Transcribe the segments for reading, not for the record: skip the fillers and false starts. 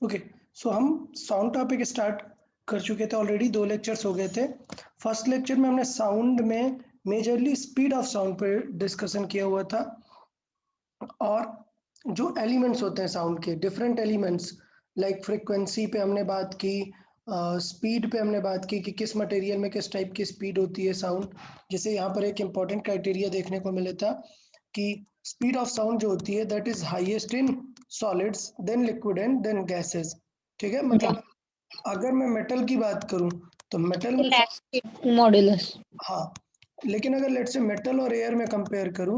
Okay, सो हम sound topic start कर चुके थे ऑलरेडी, 2 लेक्चर्स हो गए थे। फर्स्ट लेक्चर में हमने साउंड में मेजरली स्पीड ऑफ साउंड पर डिस्कशन किया हुआ था और जो एलिमेंट्स होते हैं साउंड के, डिफरेंट एलिमेंट्स लाइक फ्रीक्वेंसी पे हमने बात की, स्पीड पे हमने बात की कि किस मटेरियल में किस टाइप की स्पीड होती है साउंड। जैसे यहाँ पर एक इम्पॉर्टेंट क्राइटेरिया देखने को मिला था कि स्पीड ऑफ साउंड जो होती है that is highest in solids then liquid and then gases. ठीक है, मतलब अगर मैं मेटल की बात करूं तो मेटल में मॉड्यूलस, हाँ, लेकिन अगर लेट से मेटल और एयर में कंपेयर करूं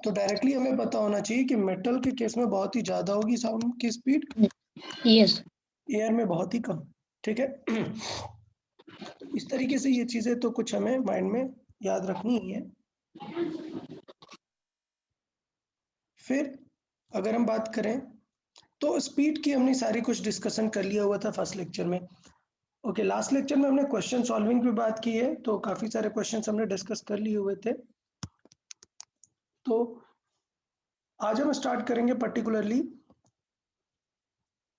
तो डायरेक्टली हमें पता होना चाहिए कि मेटल के केस में बहुत ही ज़्यादा होगी साउंड की स्पीड, यस, एयर में बहुत ही कम। ठीक है, तो इस तरीके से ये चीज़ें तो कुछ हमें माइंड में याद रखनी ही है। फिर अगर हम बात करें तो स्पीड की हमने सारी कुछ डिस्कशन कर लिया हुआ था फर्स्ट लेक्चर में। ओके, लास्ट लेक्चर में हमने क्वेश्चन सॉल्विंग की बात की है, तो काफ़ी सारे क्वेश्चंस हमने डिस्कस कर लिए हुए थे। तो आज हम स्टार्ट करेंगे पर्टिकुलरली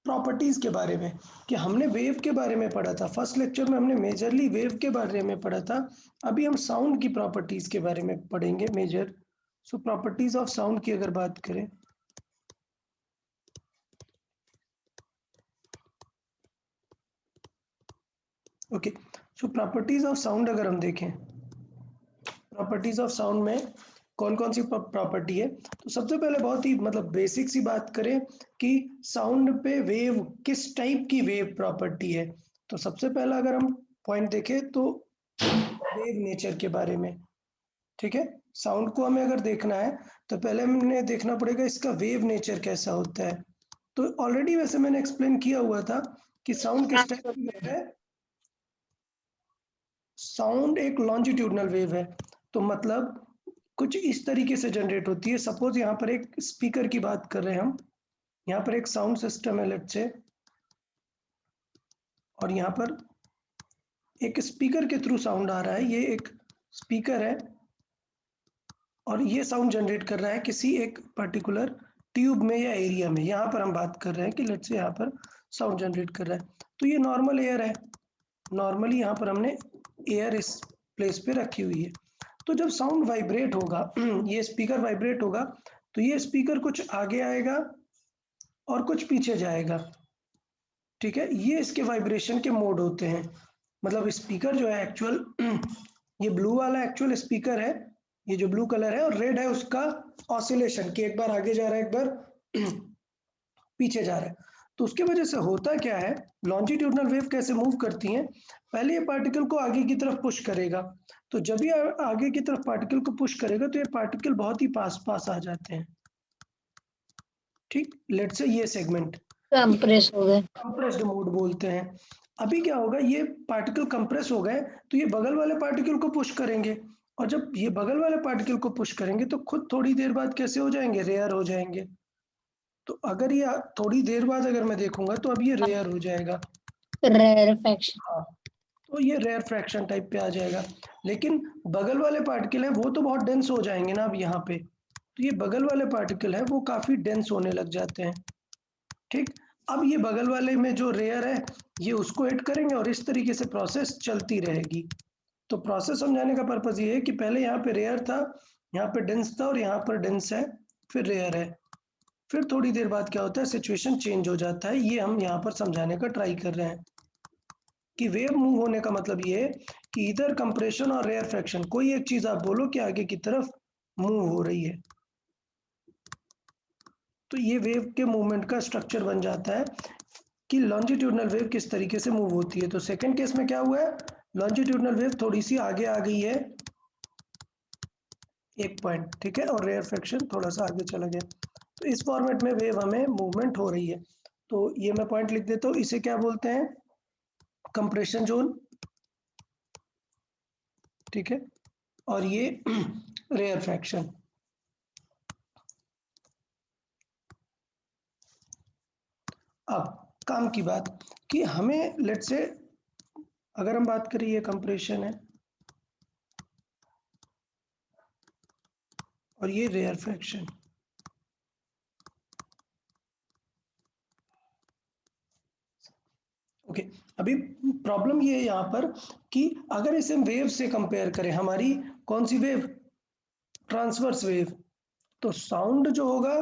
प्रॉपर्टीज के बारे में, कि हमने वेव के बारे में पढ़ा था फर्स्ट लेक्चर में, हमने मेजरली वेव के बारे में पढ़ा था। अभी हम साउंड की प्रॉपर्टीज के बारे में पढ़ेंगे major. So properties of sound की अगर बात करें, okay, so properties of sound अगर हम देखें, प्रॉपर्टीज ऑफ साउंड में कौन कौन सी प्रॉपर्टी है, तो सबसे पहले बहुत ही मतलब बेसिक सी बात करें कि साउंड पे वेव किस टाइप की वेव प्रॉपर्टी है, तो सबसे पहला अगर हम पॉइंट देखें तो वेव नेचर के बारे में। ठीक है, साउंड को हमें अगर देखना है तो पहले हमें देखना पड़ेगा इसका वेव नेचर कैसा होता है। तो ऑलरेडी वैसे मैंने एक्सप्लेन किया हुआ था कि साउंड किस टाइप की वेव है। साउंड एक लॉन्जिट्यूडनल वेव है, तो मतलब कुछ इस तरीके से जनरेट होती है। सपोज यहाँ पर एक स्पीकर की बात कर रहे हैं हम, यहाँ पर एक साउंड सिस्टम है लेट्स से, और यहाँ पर एक स्पीकर के थ्रू साउंड आ रहा है, ये एक स्पीकर है और ये साउंड जनरेट कर रहा है किसी एक पर्टिकुलर ट्यूब में या एरिया में। यहाँ पर हम बात कर रहे हैं कि लेट्स से यहाँ पर साउंड जनरेट कर रहा है, तो ये नॉर्मल एयर है, नॉर्मली यहाँ पर हमने एयर इस प्लेस पे रखी हुई है। तो जब साउंड वाइब्रेट होगा ये स्पीकर वाइब्रेट होगा, तो ये स्पीकर कुछ आगे आएगा और कुछ पीछे जाएगा। ठीक है, ये इसके वाइब्रेशन के मोड होते हैं। मतलब स्पीकर जो है एक्चुअल ये ब्लू वाला एक्चुअल स्पीकर है, ये जो ब्लू कलर है, और रेड है उसका ऑसिलेशन, कि एक बार आगे जा रहा है एक बार पीछे जा रहा है। तो उसके वजह से होता क्या है, लॉन्जिट्यूडनल वेव कैसे मूव करती हैं, पहले ये पार्टिकल को आगे की तरफ पुश करेगा, तो जब ये आगे की तरफ पार्टिकल को पुश करेगा तो ये पार्टिकल बहुत ही पास पास आ जाते हैं। ठीक, लेट्स से ये सेगमेंट कंप्रेस हो गए, कंप्रेस्ड मोड बोलते हैं। अभी क्या होगा, ये पार्टिकल कंप्रेस हो गए तो ये बगल वाले पार्टिकल को पुश करेंगे, और जब ये बगल वाले पार्टिकल को पुश करेंगे तो खुद थोड़ी देर बाद कैसे हो जाएंगे, रेयर हो जाएंगे। तो अगर ये थोड़ी देर बाद अगर मैं देखूंगा तो अब ये रेयर हो जाएगा, रेयरफेक्शन, हाँ, तो ये रेयर फ्रैक्शन टाइप पे आ जाएगा। लेकिन बगल वाले पार्टिकल हैं वो तो बहुत डेंस हो जाएंगे ना अब यहाँ पे, तो ये बगल वाले पार्टिकल है वो काफी डेंस होने लग जाते हैं। ठीक, अब ये बगल वाले में जो रेयर है ये उसको हिट करेंगे और इस तरीके से प्रोसेस चलती रहेगी। तो प्रोसेस समझाने का पर्पज ये है कि पहले यहाँ पे रेयर था, यहाँ पे डेंस था, और यहाँ पर डेंस है, फिर रेयर है, फिर थोड़ी देर बाद क्या होता है, सिचुएशन चेंज हो जाता है। ये हम यहाँ पर समझाने का ट्राई कर रहे हैं कि वेव मूव होने का मतलब ये है कि इधर कंप्रेशन और रेयर फ्रैक्शन, कोई एक चीज आप बोलो कि आगे की तरफ मूव हो रही है, तो ये वेव के मूवमेंट का स्ट्रक्चर बन जाता है कि लॉन्जिट्यूडनल वेव किस तरीके से मूव होती है। तो सेकंड केस में क्या हुआ है, लॉन्जिट्यूडनल वेव थोड़ी सी आगे आ गई है एक पॉइंट, ठीक है, और रेयर फ्रैक्शन थोड़ा सा आगे चला गया, तो इस फॉर्मेट में वेव हमें मूवमेंट हो रही है। तो ये मैं पॉइंट लिख देता हूँ, इसे क्या बोलते हैं, कंप्रेशन जोन। ठीक है, और ये रेयर फ्रैक्शन। अब काम की बात कि हमें लेट से अगर हम बात करें, ये कंप्रेशन है और ये रेयर फ्रैक्शन। ओके अभी प्रॉब्लम ये है यहाँ पर कि अगर इसे वेव से कंपेयर करें, हमारी कौन सी वेव, ट्रांसवर्स वेव, तो साउंड जो होगा,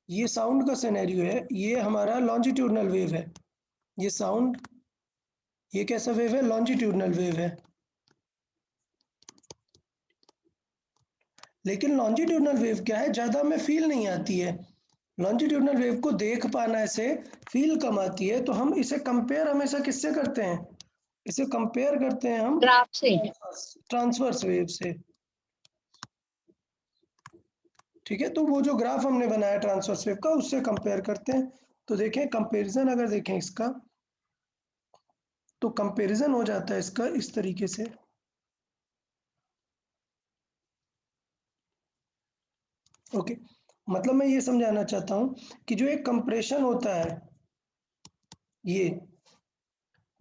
ये साउंड का सिनेरियो है, ये हमारा लॉन्जिट्यूडनल वेव है, ये साउंड, ये कैसा वेव है, लॉन्जिट्यूडनल वेव है। लेकिन लॉन्जिट्यूडनल वेव क्या है, ज्यादा हमें फील नहीं आती है, लॉन्जिट्यूडनल वेव को देख पाना से फील कम आती है, तो हम इसे कंपेयर हमेशा किससे करते हैं, इसे कंपेयर करते हैं हम ग्राफ से। ट्रांसवर्स वेव से। ठीक है, तो वो जो ग्राफ हमने बनाया ट्रांसवर्स वेव का, उससे कंपेयर करते हैं। तो देखें कंपैरिजन, अगर देखें इसका, तो कंपैरिजन हो जाता है इसका इस तरीके से। ओके, मतलब मैं ये समझाना चाहता हूं कि जो एक कंप्रेशन होता है, ये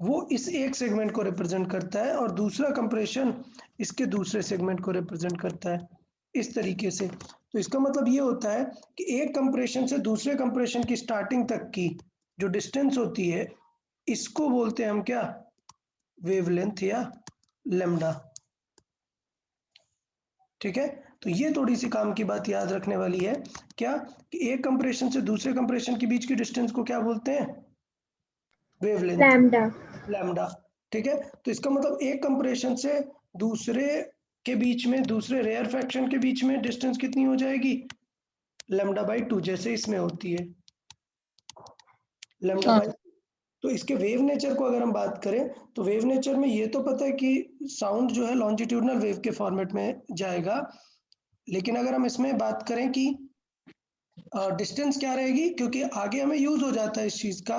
वो इस एक सेगमेंट को रिप्रेजेंट करता है, और दूसरा कंप्रेशन इसके दूसरे सेगमेंट को रिप्रेजेंट करता है, इस तरीके से। तो इसका मतलब ये होता है कि एक कंप्रेशन से दूसरे कंप्रेशन की स्टार्टिंग तक की जो डिस्टेंस होती है, इसको बोलते हैं हम क्या, वेवलेंथ या लैम्डा। ठीक है, तो ये थोड़ी सी काम की बात याद रखने वाली है, क्या कि एक कंप्रेशन से दूसरे कंप्रेशन के बीच की डिस्टेंस को क्या बोलते हैं, वेवलेंथ, लैम्डा। लैम्डा। ठीक है, तो इसका मतलब एक कंप्रेशन से दूसरे के बीच में, दूसरे रेयर फ्रैक्शन के बीच में डिस्टेंस कितनी हो जाएगी, लैम्डा बाई 2, जैसे इसमें होती है लैम्डा हाँ। बाई। तो इसके वेव नेचर को अगर हम बात करें, तो वेव नेचर में ये तो पता है कि साउंड जो है लॉन्जिट्यूडनल वेव के फॉर्मेट में जाएगा, लेकिन अगर हम इसमें बात करें कि डिस्टेंस क्या रहेगी, क्योंकि आगे हमें यूज हो जाता है इस चीज का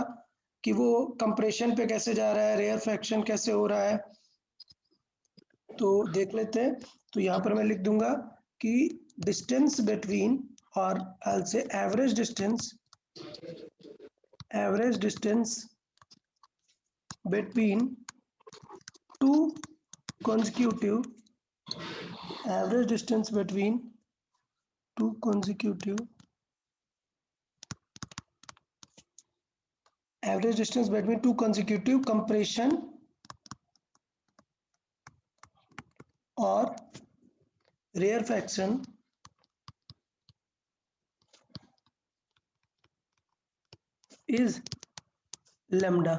कि वो कंप्रेशन पे कैसे जा रहा है, रेयर फ्रैक्शन कैसे हो रहा है, तो देख लेते हैं। तो यहाँ पर मैं लिख दूंगा कि डिस्टेंस बिटवीन, और I will say average distance between two consecutive average distance between two consecutive average distance between two consecutive compression or rarefaction is lambda।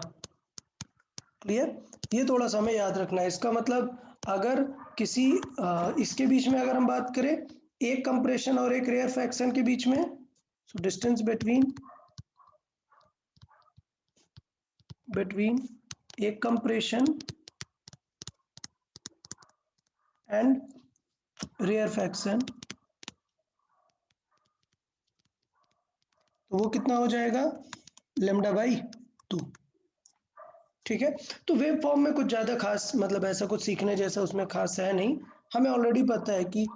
Clear, ये थोड़ा सा हमें याद रखना है। इसका मतलब अगर किसी इसके बीच में अगर हम बात करें, एक कंप्रेशन और एक रेयर फ्रैक्शन के बीच में, सो डिस्टेंस between एक कंप्रेशन एंड रेयर फ्रैक्शन, तो वो कितना हो जाएगा, लैम्डा बाई 2। ठीक है, तो वेव फॉर्म में कुछ ज़्यादा खास, मतलब ऐसा कुछ सीखने जैसा उसमें खास है नहीं, हमें ऑलरेडी पता है कि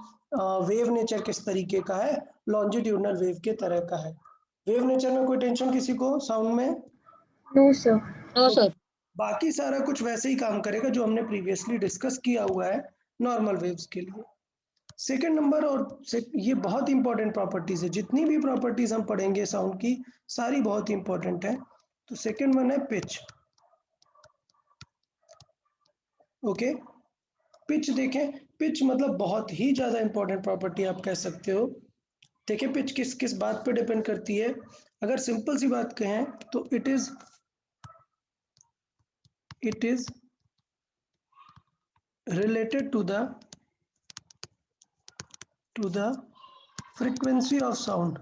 वेव नेचर किस तरीके का है, लॉन्जिट्यूडनल वेव के तरह का है। वेव नेचर में कोई टेंशन किसी को साउंड में, नो सर। नो तो सर। बाकी सारा कुछ वैसे ही काम करेगा जो हमने प्रीवियसली डिस्कस किया हुआ है नॉर्मल वेव्स के लिए। सेकेंड नंबर, और ये बहुत इंपॉर्टेंट प्रॉपर्टीज है, जितनी भी प्रॉपर्टीज हम पढ़ेंगे साउंड की सारी बहुत इंपॉर्टेंट है। तो सेकेंड वन है पिच। ओके, पिच देखें, पिच मतलब बहुत ही ज्यादा इंपॉर्टेंट प्रॉपर्टी आप कह सकते हो। देखिए पिच किस किस बात पे डिपेंड करती है, अगर सिंपल सी बात कहें तो it is related to the frequency of sound,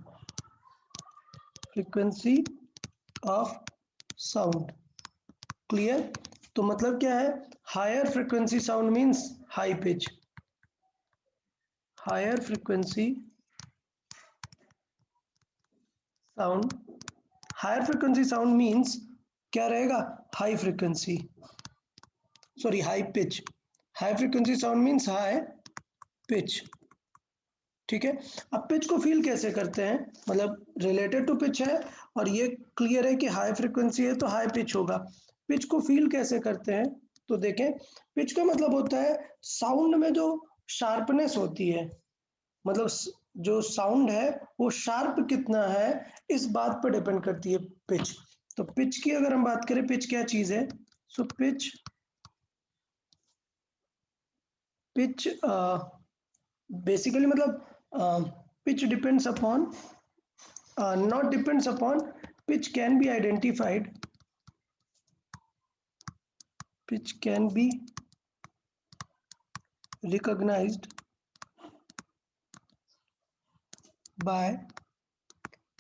frequency of sound। Clear, तो मतलब क्या है, higher frequency sound means high pitch, higher frequency sound, higher frequency sound means क्या रहेगा, high frequency, sorry high pitch, high frequency sound means high pitch. ठीक है, अब pitch को फील कैसे करते हैं, मतलब रिलेटेड टू पिच है, और ये क्लियर है कि हाई फ्रीक्वेंसी है तो हाई पिच होगा। पिच को फील कैसे करते हैं, तो देखें, पिच का मतलब होता है साउंड में जो शार्पनेस होती है, मतलब जो साउंड है वो शार्प कितना है, इस बात पर डिपेंड करती है पिच। तो पिच की अगर हम बात करें, पिच क्या चीज है? सो पिच बेसिकली मतलब pitch depends upon not depends upon, pitch can be identified, pitch can be recognized by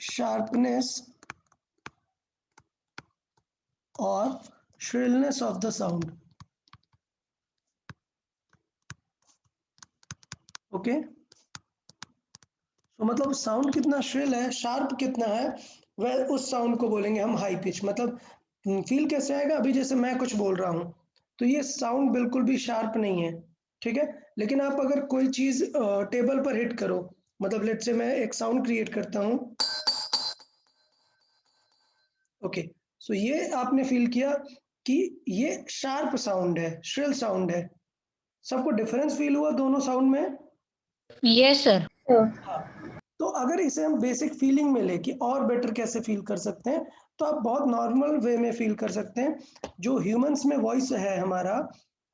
sharpness or shrillness of the sound. Okay, तो मतलब साउंड कितना श्रिल है, शार्प कितना है, वह उस साउंड को बोलेंगे हम हाई पिच। मतलब फील कैसे आएगा? अभी जैसे मैं कुछ बोल रहा हूँ तो ये साउंड बिल्कुल भी शार्प नहीं है, ठीक है। लेकिन आप अगर कोई चीज टेबल पर हिट करो, मतलब लेट से मैं एक साउंड क्रिएट करता हूँ, ओके, सो ये आपने फील किया कि ये शार्प साउंड है, श्रिल साउंड है। सबको डिफरेंस फील हुआ दोनों साउंड में? Yes sir. हाँ, तो अगर इसे हम बेसिक फीलिंग में लेके और बेटर कैसे फील कर सकते हैं, तो आप बहुत नॉर्मल वे में फील कर सकते हैं। जो ह्यूमंस में वॉइस है हमारा,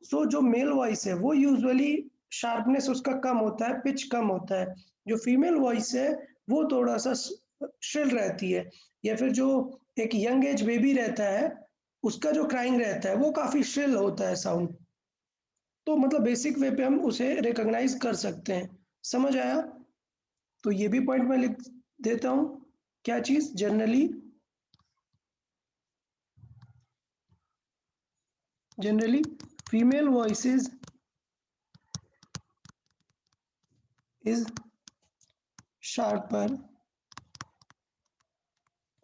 सो जो मेल वॉइस है वो यूजुअली शार्पनेस उसका कम होता है, पिच कम होता है। जो फीमेल वॉइस है वो थोड़ा सा श्रिल रहती है, या फिर जो एक यंग एज बेबी रहता है उसका जो क्राइंग रहता है वो काफी श्रिल होता है साउंड। तो मतलब बेसिक वे पे हम उसे रिकॉग्नाइज कर सकते हैं। समझ आया? तो ये भी पॉइंट मैं लिख देता हूं। क्या चीज? Generally female voices is sharper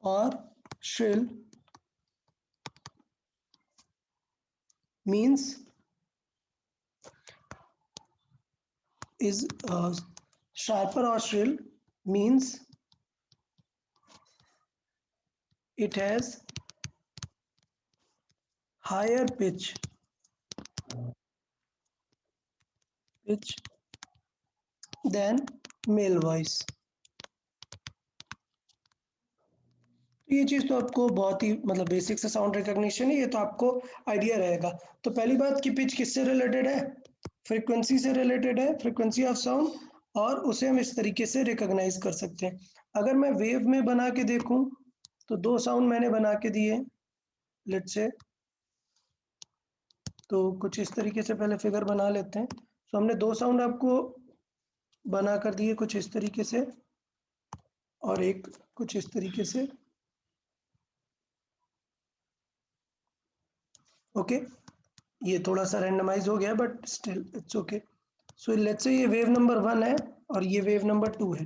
और shrill means is sharper or shrill means it has higher pitch than male voice। ये चीज तो आपको बहुत ही मतलब बेसिक से साउंड रिकॉग्निशन है, ये तो आपको आइडिया रहेगा। तो पहली बात कि पिच किससे रिलेटेड है? फ्रीक्वेंसी से रिलेटेड है, फ्रीक्वेंसी ऑफ साउंड, और उसे हम इस तरीके से रिकॉग्नाइज कर सकते हैं। अगर मैं वेव में बना के देखूं तो दो साउंड मैंने बना के दिए, लेट्स से, तो कुछ इस तरीके से पहले फिगर बना लेते हैं। तो हमने दो साउंड आपको बना कर दिए कुछ इस तरीके से, और एक कुछ इस तरीके से, ओके। ये थोड़ा सा रैंडमाइज हो गया but still it's okay. So let's say ये वेव नंबर 1 है और ये वेव नंबर 2 है,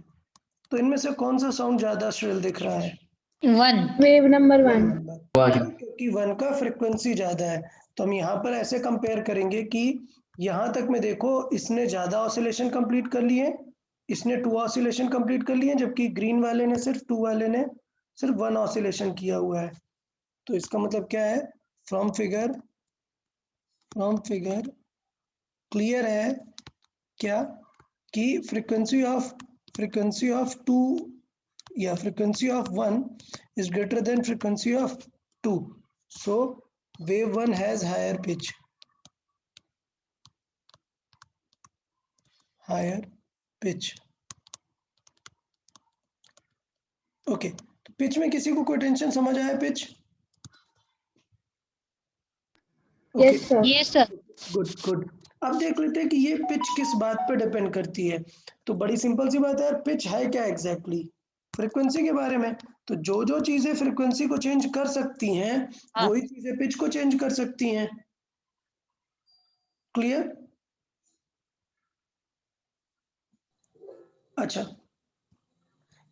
तो इनमें से कौन सा साउंड ज्यादा श्रिल दिख रहा है? 1। Wave number 1। नंबर, क्यों? क्योंकि 1 का फ्रिक्वेंसी ज्यादा है। तो हम यहाँ पर ऐसे कंपेयर करेंगे कि यहाँ तक में देखो इसने ज्यादा ऑसिलेशन कंप्लीट कर लिए, इसने 2 ऑसिलेशन कंप्लीट कर लिए, जबकि ग्रीन वाले ने सिर्फ 2 वाले ने सिर्फ 1 ऑसिलेशन किया हुआ है। तो इसका मतलब क्या है? फ्रॉम फिगर क्लियर है क्या कि फ्रीक्वेंसी ऑफ 2 या frequency of 1 is greater than frequency of 2, so wave 1 has higher pitch, okay. तो पिच में किसी को कोई टेंशन समझ आया? Pitch okay, yes sir. Yes sir. Good good. अब देख लेते हैं कि ये पिच किस बात पर डिपेंड करती है। तो बड़ी सिंपल सी बात है यार, पिच है क्या एग्जैक्टली? फ्रीक्वेंसी के बारे में। तो जो चीजें फ्रीक्वेंसी को चेंज कर सकती हैं हाँ। वही चीजें पिच को चेंज कर सकती हैं। क्लियर? अच्छा,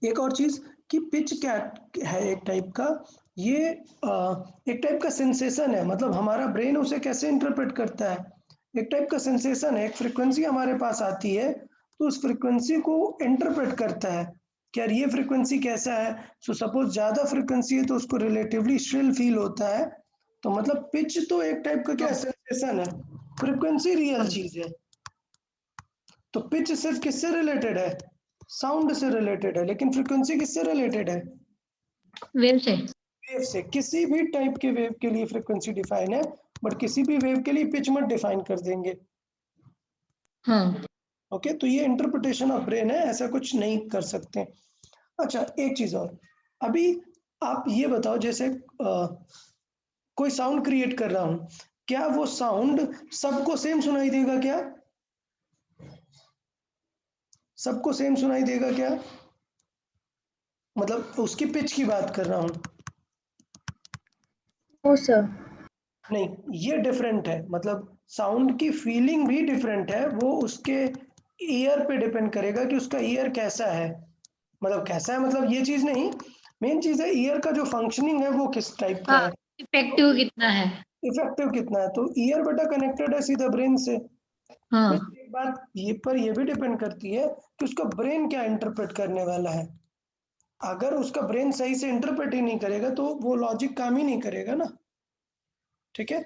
एक और चीज कि पिच क्या है, एक टाइप का ये एक टाइप का सेंसेशन है। मतलब हमारा ब्रेन उसे कैसे इंटरप्रेट करता है, एक टाइप का सेंसेशन है। एक फ्रीक्वेंसी हमारे पास आती है तो उस फ्रीक्वेंसी को इंटरप्रेट करता है कि यार ये फ्रीक्वेंसी कैसा है। सो सपोज ज्यादा फ्रीक्वेंसी है तो उसको रिलेटिवली श्रिल फील होता है। तो मतलब पिच तो एक टाइप का क्या सेंसेशन है, फ्रीक्वेंसी रियल चीज है। तो पिच सिर्फ किससे रिलेटेड है? साउंड से रिलेटेड है। लेकिन फ्रीक्वेंसी किससे रिलेटेड है? वेव से। वेव से, किसी भी टाइप के वेव के लिए फ्रीक्वेंसी डिफाइन है, बट किसी भी वेव के लिए पिच मत डिफाइन कर देंगे। हाँ ओके, तो ये इंटरप्रिटेशन ऑफ ब्रेन है, ऐसा कुछ नहीं कर सकते। अच्छा, एक चीज और, अभी आप ये बताओ, जैसे कोई साउंड क्रिएट कर रहा हूं, क्या वो साउंड सबको सेम सुनाई देगा क्या? सबको सेम सुनाई देगा क्या? मतलब उसकी पिच की बात कर रहा हूं। No sir. नहीं, ये डिफरेंट है, मतलब साउंड की फीलिंग भी डिफरेंट है, वो उसके ईयर पे डिपेंड करेगा कि उसका ईयर कैसा है। मतलब कैसा है, मतलब ये चीज नहीं, मेन चीज है ईयर का जो फंक्शनिंग है वो किस टाइप का हाँ, है, इफेक्टिव कितना है। इफेक्टिव कितना है। तो ईयर बेटा कनेक्टेड है सीधा ब्रेन से। हाँ फिर एक बात ये पर ये भी डिपेंड करती है कि उसका ब्रेन क्या इंटरप्रेट करने वाला है। अगर उसका ब्रेन सही से इंटरप्रेट ही नहीं करेगा तो वो लॉजिक काम ही नहीं करेगा ना। ठीक है।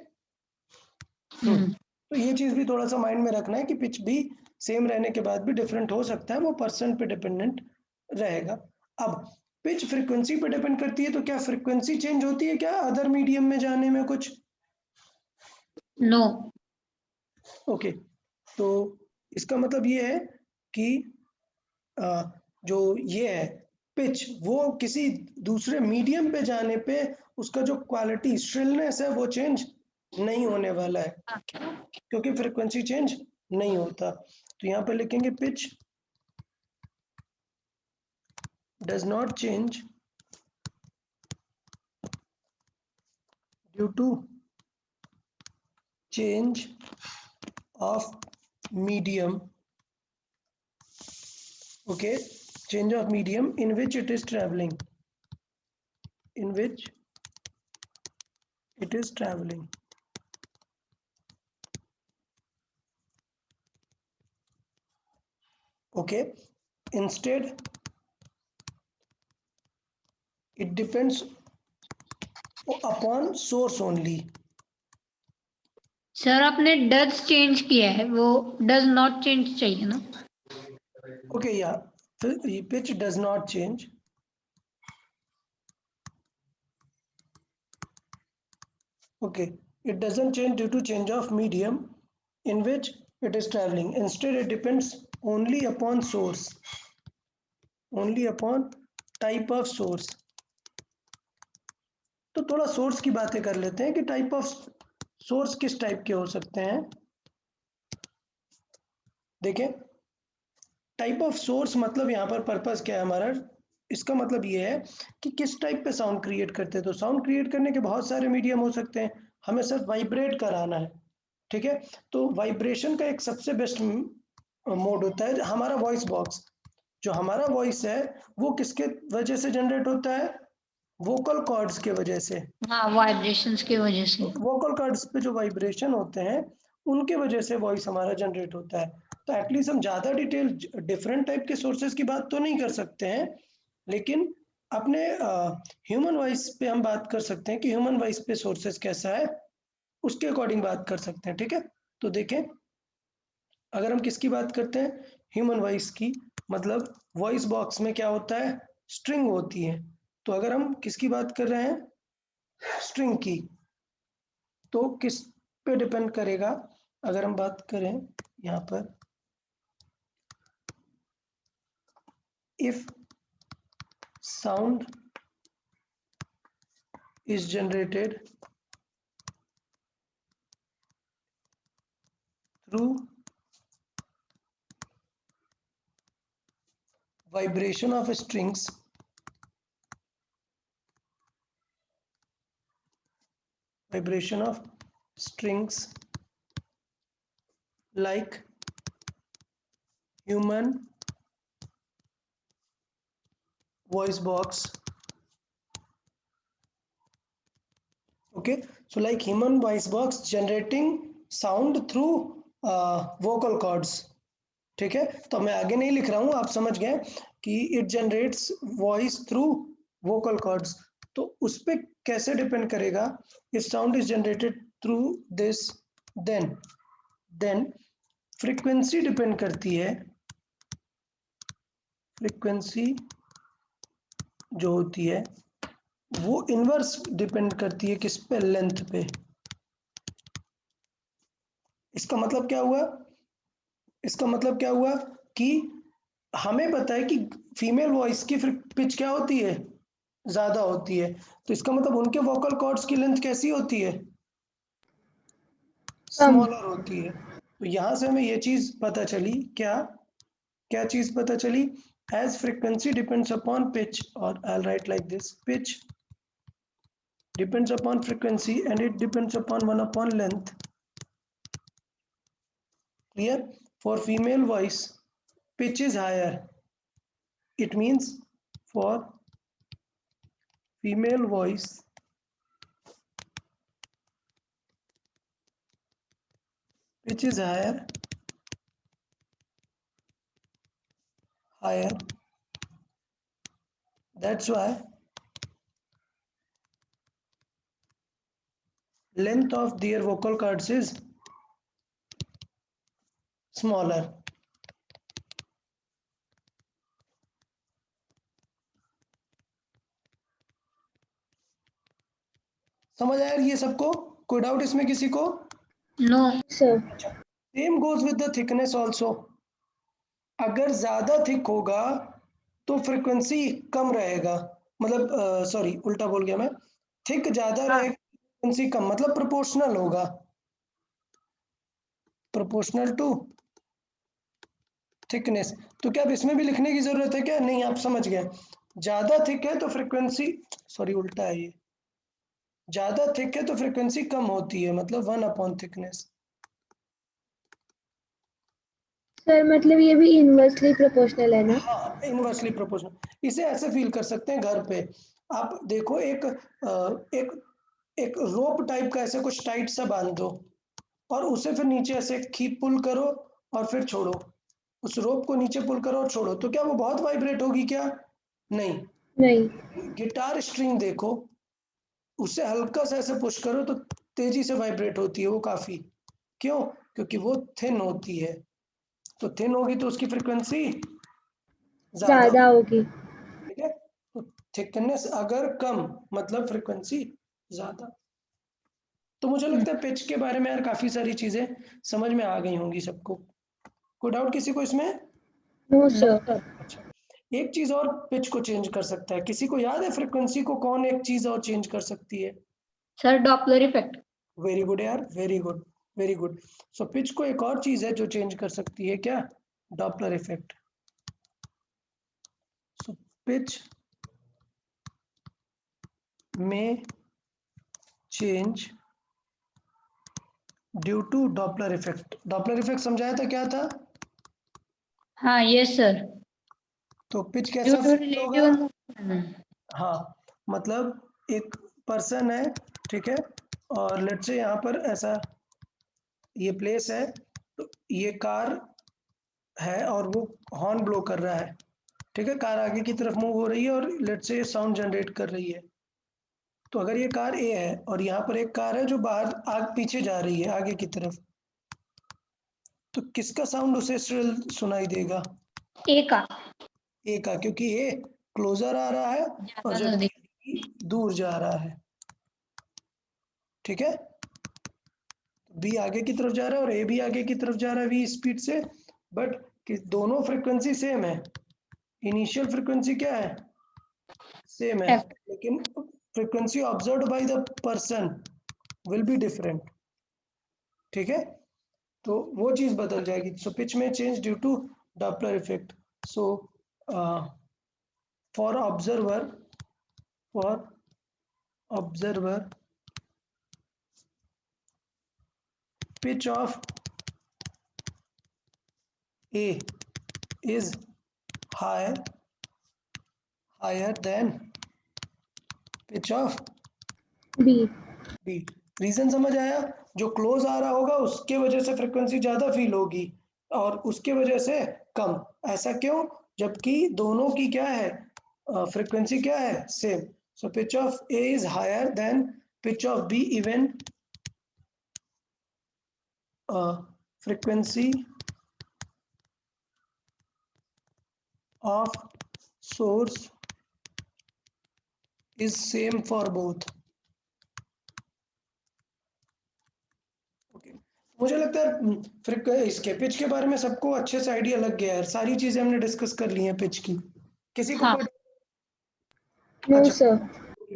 तो ये चीज भी थोड़ा सा माइंड में रखना है कि पिच भी सेम रहने के बाद भी डिफरेंट हो सकता है, वो पर्सन पे डिपेंडेंट रहेगा। अब पिच फ्रीक्वेंसी पे डिपेंड करती है, तो क्या फ्रीक्वेंसी चेंज होती है क्या अदर मीडियम में जाने में कुछ? नो। ओके, तो इसका मतलब ये है कि जो ये है पिच, वो किसी दूसरे मीडियम पे जाने पे उसका जो क्वालिटी श्रिलनेस है वो चेंज नहीं होने वाला है, क्योंकि फ्रीक्वेंसी चेंज नहीं होता। तो यहाँ पे लिखेंगे pitch does not change due to change of medium. Okay, change of medium in which it is traveling, in which it is traveling. Okay, instead it depends upon source only. Sir आपने does change किया है, वो does not change चाहिए ना। Okay, yeah, the pitch does not change. Okay, it doesn't change due to change of medium in which it is traveling. Instead, it depends only upon source, only upon type of source. तो थोड़ा source की बातें कर लेते हैं कि type of source किस type के हो सकते हैं। देखें, टाइप ऑफ सोर्स मतलब यहाँ पर पर्पस क्या है हमारा, इसका मतलब ये है कि किस टाइप पे साउंड क्रिएट करते हैं। तो साउंड क्रिएट करने के बहुत सारे मीडियम हो सकते हैं, हमें सिर्फ वाइब्रेट कराना है। ठीक है, तो वाइब्रेशन का एक सबसे बेस्ट मोड होता है हमारा वॉइस बॉक्स। जो हमारा वॉइस है वो किसके वजह से जनरेट होता है? वोकल कॉर्ड्स के वजह से। हाँ, वाइब्रेशंस की वजह से। वोकल कॉर्ड्स पे जो वाइब्रेशन होते हैं उनके वजह से वॉइस हमारा जनरेट होता है। तो एटलीस्ट हम ज़्यादा डिटेल डिफरेंट टाइप के सोर्सेज की बात तो नहीं कर सकते हैं, लेकिन अपने ह्यूमन वॉइस पे हम बात कर सकते हैं कि ह्यूमन वॉइस पे सोर्सेज कैसा है, उसके अकॉर्डिंग बात कर सकते हैं। ठीक है, तो देखें, अगर हम किसकी बात करते हैं, ह्यूमन वॉइस की, मतलब वॉइस बॉक्स में क्या होता है, स्ट्रिंग होती है। तो अगर हम किसकी बात कर रहे हैं, स्ट्रिंग की, तो किस पे डिपेंड करेगा? अगर हम बात करें यहाँ पर, if sound is generated through vibration of strings, vibration of strings like human voice box. Okay, so like human voice box generating sound through vocal cords. ठीक है, तो मैं आगे नहीं लिख रहा हूँ, आप समझ गए कि it generates voice through vocal cords. तो उस पर कैसे डिपेंड करेगा, if sound is generated through this, then frequency depend करती है। फ्रीक्वेंसी जो होती है वो इनवर्स डिपेंड करती है किस पे, लेंथ पे। इसका मतलब क्या हुआ, इसका मतलब क्या हुआ कि हमें पता है कि फीमेल वॉइस की पिच क्या होती है, ज्यादा होती है, तो इसका मतलब उनके वोकल कॉर्ड्स की लेंथ कैसी होती है, कम। स्मॉलर होती है। तो यहां से हमें ये चीज पता चली, क्या क्या चीज पता चली, as frequency depends upon pitch, और I write like this, pitch depends upon frequency and it depends upon 1 upon length. Clear? For female voice, pitch is higher. It means for female voice, pitch is higher. That's why length of their vocal cords is smaller. समझ आया ये सबको? कोई doubt इसमें किसी को? No. Sir. Same goes with the thickness also. अगर ज्यादा थिक होगा तो फ्रिक्वेंसी कम रहेगा, मतलब सॉरी उल्टा बोल गया मैं, थिक ज्यादा रहेगा, फ्रिक्वेंसी कम, मतलब प्रोपोर्शनल होगा, प्रोपोर्शनल टू थिकनेस। तो क्या अब इसमें भी लिखने की जरूरत है क्या? नहीं, आप समझ गए। ज्यादा थिक है तो फ्रिक्वेंसी, सॉरी उल्टा है ये, ज्यादा थिक है तो फ्रिक्वेंसी कम होती है, मतलब 1 अपॉन थिकनेस। सर मतलब ये भी इनवर्सली प्रोपोर्शनल है ना? हाँ, इनवर्सली प्रोपोर्शनल। इसे ऐसे फील कर सकते हैं घर पे, आप देखो एक एक रोप टाइप का ऐसे कुछ टाइट सा बांध दो और उसे फिर नीचे ऐसे खींच पुल करो और फिर छोड़ो, उस रोप को नीचे पुल करो और छोड़ो, तो क्या वो बहुत वाइब्रेट होगी क्या? नहीं। नहीं। गिटार स्ट्रिंग देखो, उसे हल्का सा ऐसे पुश करो तो तेजी से वाइब्रेट होती है वो काफी। क्यों? क्योंकि वो थिन होती है, तो थिन होगी तो उसकी फ्रिक्वेंसी ज्यादा, ज्यादा होगी। ठीक है? तो थिकनेस अगर कम मतलब फ्रिक्वेंसी ज्यादा। तो मुझे लगता है पिच के बारे में यार काफी सारी चीजें समझ में आ गई होंगी सबको। कोई डाउट किसी को इसमें? No sir. अच्छा, एक चीज और पिच को चेंज कर सकता है, किसी को याद है फ्रिक्वेंसी को कौन एक चीज और चेंज कर सकती है? Sir, Doppler effect. Very good यार, very good, very good. So pitch को एक और चीज है जो चेंज कर सकती है, क्या? Doppler effect. सो पिच में change due to Doppler effect. Doppler effect समझाया था क्या था? हाँ, yes sir. तो पिच Due कैसा to फील होगा? relative movement. हाँ, मतलब एक पर्सन है, ठीक है, और लेट से यहाँ पर ऐसा ये प्लेस है, तो ये कार है और वो हॉर्न ब्लो कर रहा है, ठीक है, कार आगे की तरफ मूव हो रही है और लेट से साउंड जनरेट कर रही है। तो अगर ये कार ए है और यहाँ पर एक कार है जो बाहर आग पीछे जा रही है आगे की तरफ, तो किसका साउंड उसे श्रिल सुनाई देगा? A का ए का, क्योंकि ए क्लोजर आ रहा है और ज्यादा जबकि नजदीक. बी दूर जा रहा है, ठीक है। बी आगे की तरफ जा रहा है और ए भी आगे की तरफ जा रहा है वी स्पीड से, बट दोनों फ्रिक्वेंसी सेम है, इनिशियल फ्रिक्वेंसी क्या है, सेम है, F. लेकिन frequency observed by the person will be different, ठीक है। तो वो चीज बदल जाएगी। सो पिच में change due to Doppler effect. So for observer, for observer pitch of A is higher than pitch of B. B। Reason समझ आया? जो क्लोज आ रहा होगा उसके वजह से फ्रिक्वेंसी ज्यादा फील होगी और उसके वजह से कम। ऐसा क्यों? जबकि दोनों की क्या है, फ्रिक्वेंसी क्या है, same. So pitch of A is higher than pitch of B even frequency of source is same for both. मुझे लगता है फिर इसके पिच के बारे में सबको अच्छे से आइडिया लग गया है। सारी चीजें हमने डिस्कस कर ली हैं पिच की। किसी को हाँ। कोई नो अच्छा सर।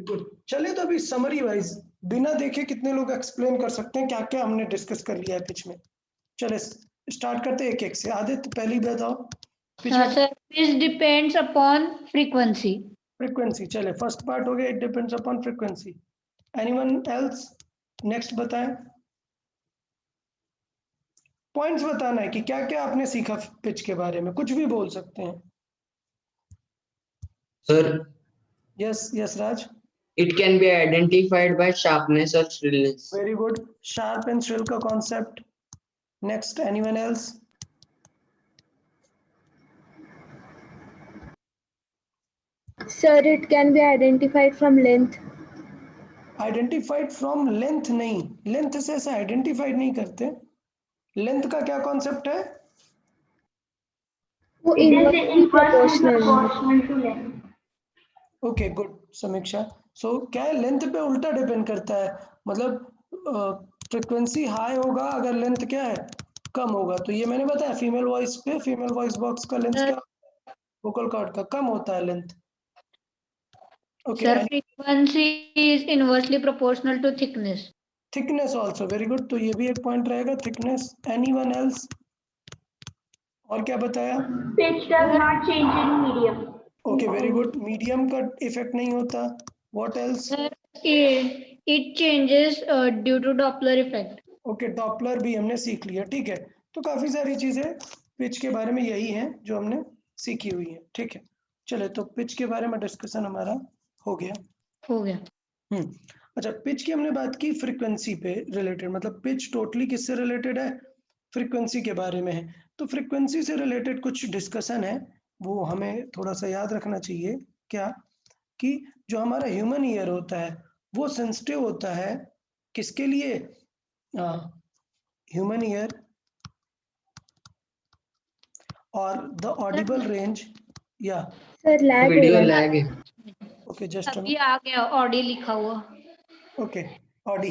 गुड। चलिए तो अभी समरी वाइज बिना देखे कितने लोग एक्सप्लेन कर सकते हैं क्या क्या हमने डिस्कस कर लिया है पिच में। चले स्टार्ट करते हैं एक एक से। आदित्य पहली बताओ पिच में। Sir pitch depends upon frequency. Frequency चले फर्स्ट पार्ट हो गया, it depends upon frequency. Anyone else next बताएं। पॉइंट्स बताना है कि क्या क्या आपने सीखा पिच के बारे में, कुछ भी बोल सकते हैं। Sir, yes yes Raj. it can be identified by sharpness or shrillness. Very good. Sharp and shrill का concept. Next anyone else. Sir, it can be identified from length. Identified from length नहीं, लेंथ से ऐसे identified नहीं करते। Length का क्या concept है? वो It is inversely inversely proportional है। proportional to length. Okay good समीक्षा। सो क्या है, लेंथ पे उल्टा डिपेंड करता है। मतलब फ्रिक्वेंसी हाई होगा अगर लेंथ क्या है कम होगा। तो ये मैंने बताया फीमेल वॉइस पे, फीमेल वॉइस बॉक्स का लेंथ क्या, वोकल कॉर्ड का कम होता है length. Okay sir frequency is inversely proportional to thickness. Thickness also very good. तो ये भी एक पॉइंट रहेगा थिकनेस। एनीवन एल्स और क्या बताया? Pitch does not change in medium. Okay very good. Medium का इफेक्ट नहीं होता। What else? Sir it changes due to Doppler effect. Okay Doppler भी हमने सीख लिया, ठीक है। तो काफी सारी चीजें पिच के बारे में यही हैं जो हमने सीखी हुई हैं, ठीक है। चले तो पिच के बारे में डिस्कशन हमारा हो गया। हो गया। अच्छा पिच की हमने बात की फ्रीक्वेंसी पे रिलेटेड, मतलब पिच टोटली किससे रिलेटेड है? फ्रीक्वेंसी के बारे में है। तो फ्रीक्वेंसी से रिलेटेड कुछ डिस्कशन है वो हमें थोड़ा सा याद रखना चाहिए। क्या कि जो हमारा ह्यूमन ईयर होता है वो सेंसिटिव होता है किसके लिए? ह्यूमन ईयर और द ऑडिबल रेंज या Sir, lag Video होगा। lag है. ओके जस्ट अभी आ गया ऑडी लिखा हुआ। Okay Audi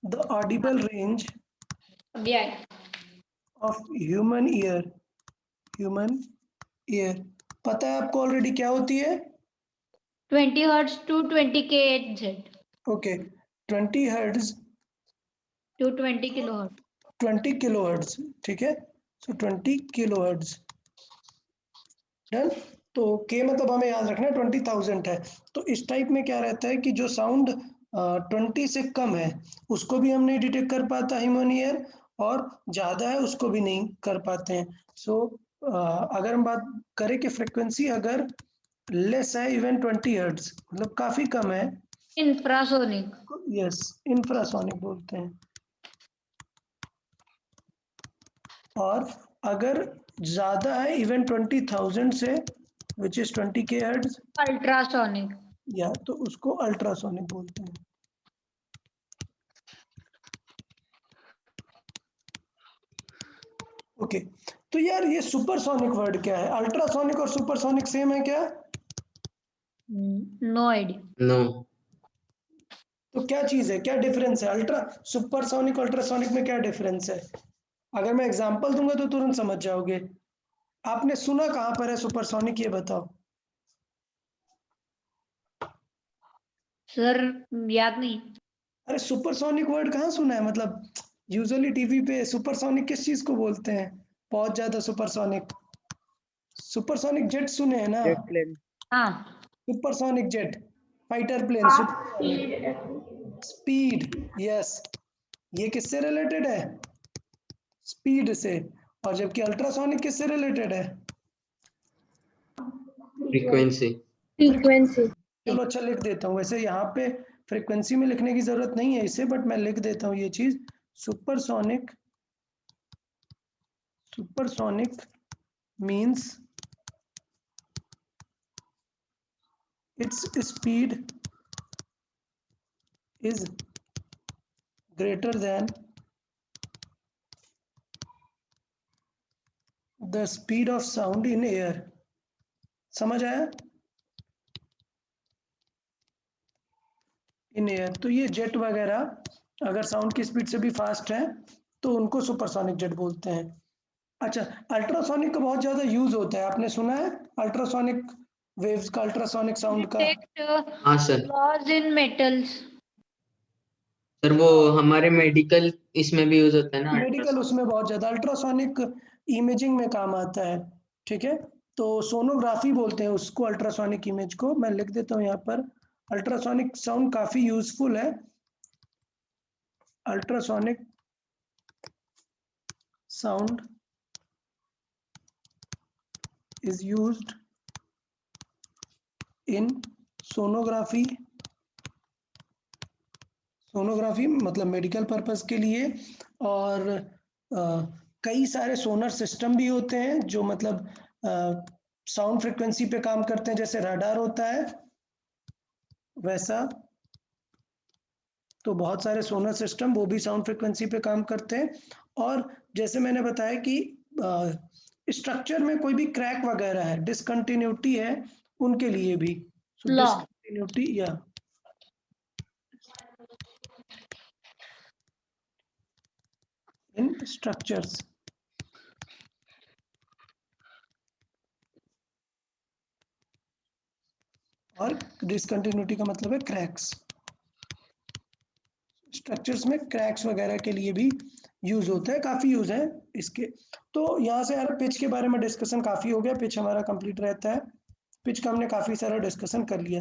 the audible range अभी आया। Of human ear, human ear पता है आपको ऑलरेडी क्या होती है? 20 hertz to 20 kHz okay 20 hertz to 20 kilohertz. 20 kilo hertz, ठीक है। So 20 kilo hertz done. तो के मतलब हमें याद रखना है 20,000 है। तो इस टाइप में क्या रहता है कि जो साउंड 20 से कम है उसको भी हम नहीं डिटेक्ट कर पाता ह्यूमन ईयर, और ज़्यादा है उसको भी नहीं कर पाते हैं। सो अगर हम बात करें कि फ्रिक्वेंसी अगर लेस है इवन 20 हर्ट्ज मतलब काफ़ी कम है, इंफ्रासोनिक। यस इंफ्रासोनिक बोलते हैं। और अगर ज़्यादा है इवन 20,000 से विच इज 20 के हर्ट्ज अल्ट्रासोनिक। या तो उसको अल्ट्रासोनिक बोलते हैं। ओके तो यार ये सुपरसोनिक वर्ड क्या है? अल्ट्रासोनिक और सुपरसोनिक सेम है क्या? No idea. No. तो क्या चीज है, क्या डिफरेंस है अल्ट्रा सुपरसोनिक अल्ट्रासोनिक में? क्या डिफरेंस है? अगर मैं एग्जांपल दूंगा तो तुरंत समझ जाओगे। आपने सुना कहाँ पर है सुपरसोनिक, ये बताओ। सर याद नहीं। अरे सुपरसोनिक वर्ड कहाँ सुना है? मतलब यूजुअली टीवी पे सुपरसोनिक किस चीज को बोलते हैं? बहुत ज्यादा सुपरसोनिक, सुपरसोनिक जेट सुने हैं ना? Jet plane. हाँ। Supersonic jet, fighter plane, speed, yes. ये किससे रिलेटेड है? स्पीड से। और जबकि अल्ट्रासोनिक किससे रिलेटेड है? Frequency. Frequency. चलो अच्छा लिख देता हूँ। वैसे यहाँ पे फ्रीक्वेंसी में लिखने की जरूरत नहीं है इसे, बट मैं लिख देता हूँ ये चीज। Supersonic, supersonic means its speed is greater than the speed of sound in air। समझ आया? In air. तो ये जेट वगैरह अगर साउंड की स्पीड से भी फास्ट है तो उनको सुपरसोनिक जेट बोलते हैं। अच्छा, अल्ट्रासोनिक का बहुत ज्यादा यूज होता है, आपने सुना है अल्ट्रासोनिक वेव्स का, अल्ट्रासोनिक साउंड का? Detect हाँ sir. flaws in metals. Sir वो हमारे मेडिकल इसमें भी यूज होता है ना मेडिकल अल्ट्रासाउंड। उसमें बहुत ज्यादा अल्ट्रासोनिक इमेजिंग में काम आता है। ठीक है, तो सोनोग्राफी बोलते हैं उसको, अल्ट्रासोनिक इमेज को। मैं लिख देता हूँ यहाँ पर, अल्ट्रासोनिक साउंड काफी यूजफुल है। Ultrasonic sound is used in sonography. Sonography मतलब मेडिकल पर्पस के लिए। और कई सारे सोनर सिस्टम भी होते हैं जो मतलब साउंड फ्रिक्वेंसी पे काम करते हैं, जैसे रडार होता है वैसा। तो बहुत सारे सोनर सिस्टम वो भी साउंड फ्रिक्वेंसी पे काम करते हैं। और जैसे मैंने बताया कि स्ट्रक्चर में कोई भी क्रैक वगैरह है, डिसकंटिन्यूटी है, उनके लिए भी। सो Law. डिसकंटिन्यूटी या इन स्ट्रक्चर्स। और डिसकंटिन्यूटी का मतलब है क्रैक्स। स्ट्रक्चर्स में क्रैक्स वगैरह के लिए भी यूज होता है, काफी यूज है इसके। तो यहाँ से यार पिच के बारे में डिस्कशन काफी हो गया, पिच हमारा कंप्लीट रहता है। पिच का हमने काफी सारा डिस्कशन कर लिया।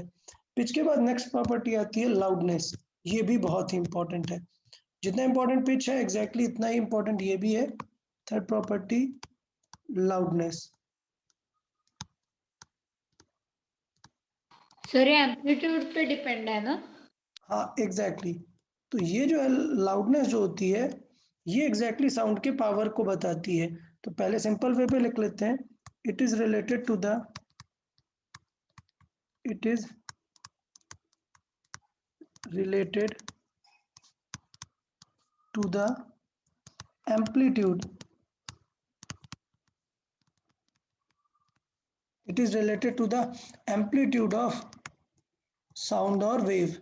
पिच के बाद नेक्स्ट प्रॉपर्टी आती है लाउडनेस। ये भी बहुत ही इंपॉर्टेंट है, जितना इंपॉर्टेंट पिच है एग्जैक्टली इतना ही इंपॉर्टेंट ये भी है। Third property loudness. सर ये एम्पलीट्यूड पे डिपेंड है ना? हाँ एग्जैक्टली। तो ये जो है लाउडनेस जो होती है ये एग्जैक्टली साउंड के पावर को बताती है। तो पहले सिंपल वे पे लिख लेते हैं, it is related to the it is related to the amplitude. It is related to the amplitude of sound or wave.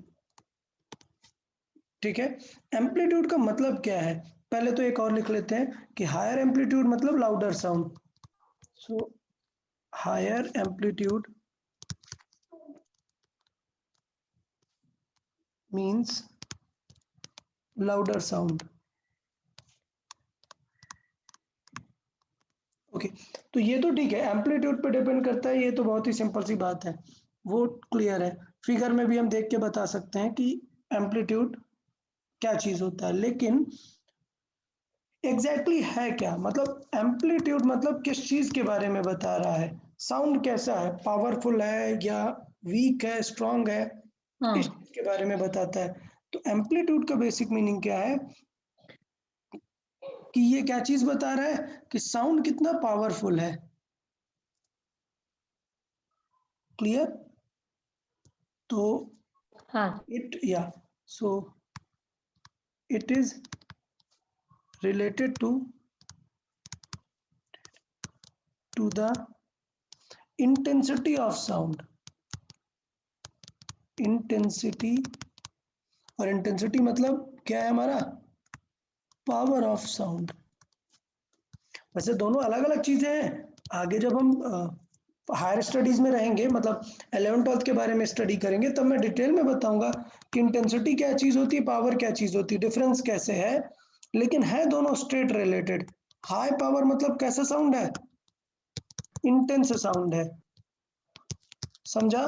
ठीक है, एम्पलीट्यूड का मतलब क्या है? पहले तो एक और लिख लेते हैं कि हायर एम्पलीट्यूड मतलब louder sound. So higher amplitude means louder sound. Okay, तो ये तो ठीक है, एम्पलीट्यूड पे डिपेंड करता है, ये तो बहुत ही सिंपल सी बात है, वो क्लियर है। फिगर में भी हम देख के बता सकते हैं कि एम्पलीट्यूड क्या चीज होता है। लेकिन एग्जैक्टली है क्या, मतलब एम्पलीट्यूड मतलब किस चीज के बारे में बता रहा है? साउंड कैसा है, पावरफुल है या वीक है, स्ट्रांग है, हाँ। इस चीज के बारे में बताता है। तो एम्पलीट्यूड का बेसिक मीनिंग क्या है कि ये क्या चीज बता रहा है कि साउंड कितना पावरफुल है। क्लियर? तो हाँ। it yeah, so it is related to the intensity of sound. Intensity, और इंटेंसिटी मतलब क्या है हमारा? Power of sound. वैसे दोनों अलग अलग चीजें हैं। आगे जब हम हायर स्टडीज में रहेंगे, मतलब 11th-12th के बारे में स्टडी करेंगे, तब मैं डिटेल में बताऊंगा कि इंटेंसिटी क्या चीज होती है, पावर क्या चीज होती है, डिफरेंस कैसे है। लेकिन है दोनों स्ट्रेट रिलेटेड। हाई पावर मतलब कैसा साउंड है? इंटेंस साउंड है, समझा?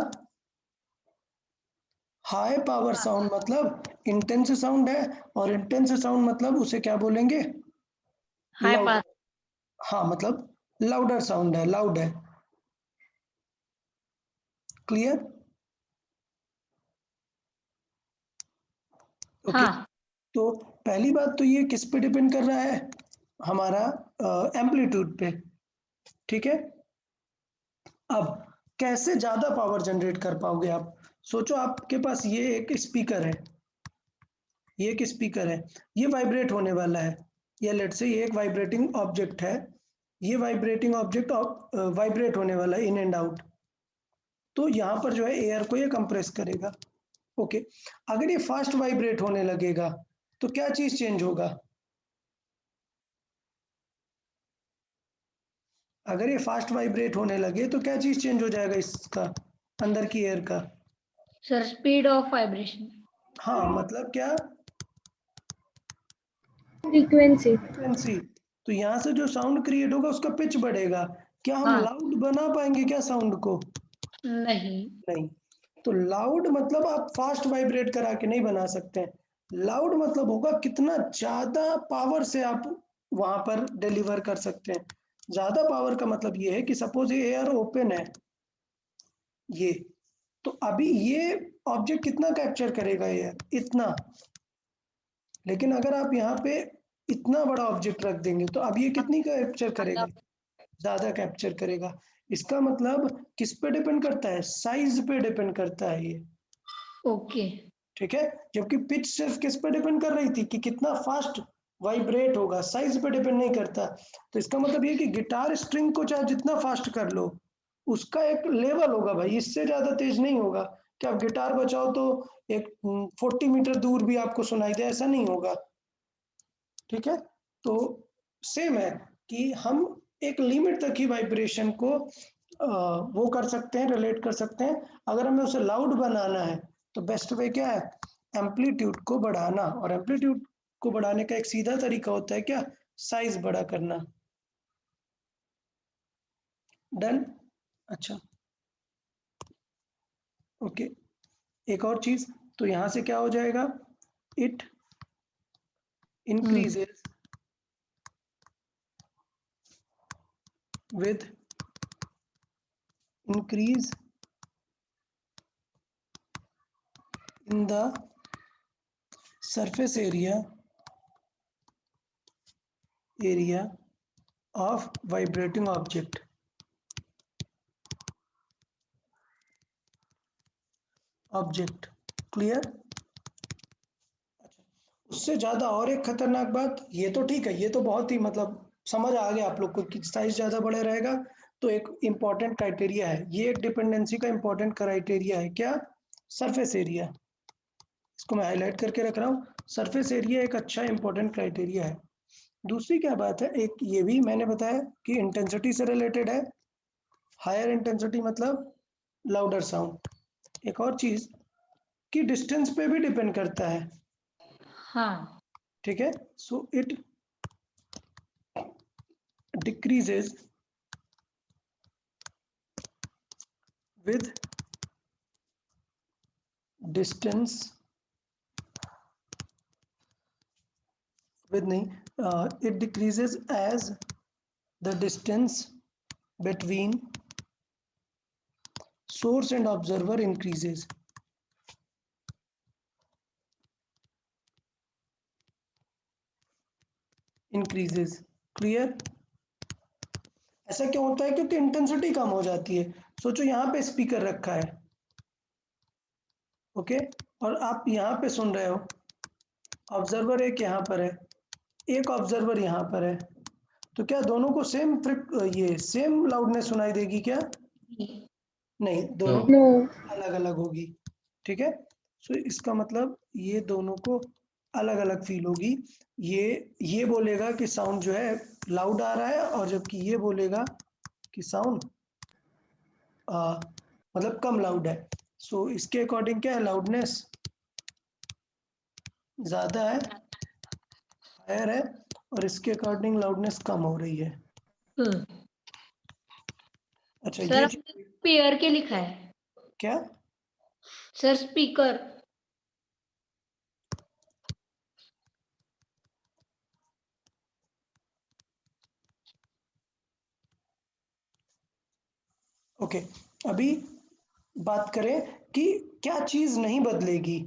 हाई पावर साउंड मतलब इंटेंस साउंड है, और इंटेंस साउंड मतलब उसे क्या बोलेंगे? High loud. पास। हाँ, मतलब लाउडर साउंड है, लाउड है। क्लियर? ओके। हाँ। तो पहली बात तो ये किस पे डिपेंड कर रहा है? हमारा एम्पलीट्यूड पे। ठीक है, अब कैसे ज्यादा पावर जनरेट कर पाओगे आप? सोचो आपके पास ये एक स्पीकर है, ये एक स्पीकर है, ये वाइब्रेट होने वाला है, या लेट से ये एक वाइब्रेटिंग ऑब्जेक्ट है, ये वाइब्रेटिंग ऑब्जेक्ट वाइब्रेट होने वाला है इन एंड आउट। तो यहाँ पर जो है एयर को ये कंप्रेस करेगा। ओके, अगर ये फास्ट वाइब्रेट होने लगेगा तो क्या चीज चेंज होगा? अगर ये फास्ट वाइब्रेट होने लगे तो क्या चीज चेंज हो जाएगा इसका, अंदर की एयर का? Sir, speed of vibration. हाँ, मतलब क्या? फ्रीक्वेंसी। फ्रीक्वेंसी। तो यहाँ से जो साउंड क्रिएट होगा उसका पिच बढ़ेगा। क्या हम हाँ। लाउड बना पाएंगे क्या साउंड को? नहीं। नहीं। तो लाउड मतलब आप फास्ट वाइब्रेट करा के नहीं बना सकते हैं। लाउड मतलब होगा कितना ज्यादा पावर से आप वहां पर डिलीवर कर सकते हैं। ज्यादा पावर का मतलब ये है कि सपोज ये एयर ओपन है, ये, तो अभी ये ऑब्जेक्ट कितना कैप्चर करेगा एयर? इतना। लेकिन अगर आप यहाँ पे इतना बड़ा ऑब्जेक्ट रख देंगे तो अब ये कितनी कैप्चर करेगा? ज्यादा कैप्चर करेगा। इसका मतलब किस पे डिपेंड करता है? साइज पे डिपेंड करता है ये। Okay. ठीक है, जबकि पिच सिर्फ किस पे डिपेंड कर रही थी कि कितना फास्ट वाइब्रेट होगा, साइज पे डिपेंड नहीं करता। तो इसका मतलब ये कि गिटार स्ट्रिंग को चाहे जितना फास्ट कर लो, उसका एक लेवल होगा भाई, इससे ज्यादा तेज नहीं होगा कि आप गिटार बजाओ तो एक 40 मीटर दूर भी आपको सुनाई दे, ऐसा नहीं होगा। ठीक है, तो सेम है कि हम एक लिमिट तक ही वाइब्रेशन को वो कर सकते हैं, रिलेट कर सकते हैं। अगर हमें उसे लाउड बनाना है तो बेस्ट वे क्या है? एम्पलीट्यूड को बढ़ाना। और एम्पलीट्यूड को बढ़ाने का एक सीधा तरीका होता है क्या? साइज बड़ा करना। डन? अच्छा, ओके, एक और चीज, तो यहां से क्या हो जाएगा? It increases with increase in the surface area of vibrating object. Clear? अच्छा, उससे ज्यादा और एक खतरनाक बात, ये तो ठीक है, ये तो बहुत ही मतलब समझ आ गया आप लोग को कि साइज ज्यादा बड़ा रहेगा तो एक इंपॉर्टेंट क्राइटेरिया है, ये एक डिपेंडेंसी का इंपॉर्टेंट क्राइटेरिया है क्या? Surface area. इसको मैं हाईलाइट करके रख रहा हूँ, सरफेस एरिया एक अच्छा इंपॉर्टेंट क्राइटेरिया है। दूसरी क्या बात है, एक ये भी मैंने बताया कि इंटेंसिटी से रिलेटेड है। हायर इंटेंसिटी मतलब लाउडर साउंड। एक और चीज कि डिस्टेंस पे भी डिपेंड करता है। हाँ। ठीक है, so it decreases with distance, with nahi, it decreases as the distance between source and observer increases. Clear? ऐसा क्यों होता है? क्योंकि इंटेंसिटी कम हो जाती है। सोचो यहाँ पे स्पीकर रखा है, ओके, और आप यहाँ पे सुन रहे हो, ऑब्जर्वर एक यहाँ पर है, एक ऑब्जर्वर यहाँ पर है, तो क्या दोनों को ये सेम लाउडनेस सुनाई देगी क्या? नहीं, दोनों नो। अलग अलग होगी। ठीक है, सो इसका मतलब ये दोनों को अलग अलग फील होगी। ये बोलेगा कि साउंड जो है लाउड आ रहा है, और जबकि ये बोलेगा कि साउंड मतलब कम लाउड है। सो इसके अकॉर्डिंग क्या है? लाउडनेस ज्यादा है, हायर है, और इसके अकॉर्डिंग लाउडनेस कम हो रही है। अच्छा, सर ये स्पीकर के लिखा है। क्या? Sir speaker. ओके, अभी बात करें कि क्या चीज नहीं बदलेगी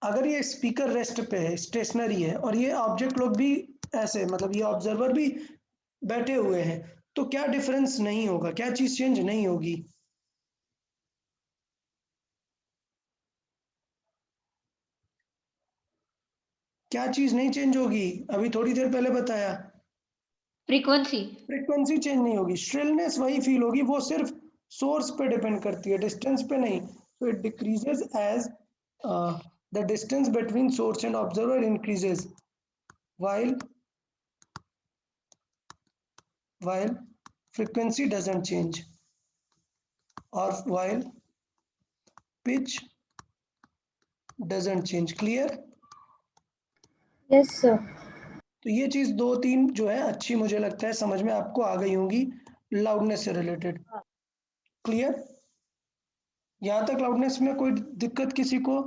अगर ये स्पीकर रेस्ट पे है, स्टेशनरी है, और ये ऑब्जेक्ट लोग भी ऐसे, मतलब ये ऑब्जर्वर भी बैठे हुए हैं, तो क्या डिफरेंस नहीं होगा? क्या चीज चेंज नहीं होगी? क्या चीज नहीं चेंज होगी? अभी थोड़ी देर पहले बताया, फ्रीक्वेंसी। फ्रीक्वेंसी चेंज नहीं होगी, श्रिलनेस वही फील होगी, वो सिर्फ सोर्स पे डिपेंड करती है, डिस्टेंस पे नहीं। तो it decreases as the distance between source and observer increases while frequency doesn't change, or while pitch doesn't change. Clear? Yes, sir. तो ये चीज 2-3 जो है अच्छी मुझे लगता है समझ में आपको आ गई होंगी लाउडनेस से रिलेटेड। क्लियर? यहां तक लाउडनेस में कोई दिक्कत किसी को?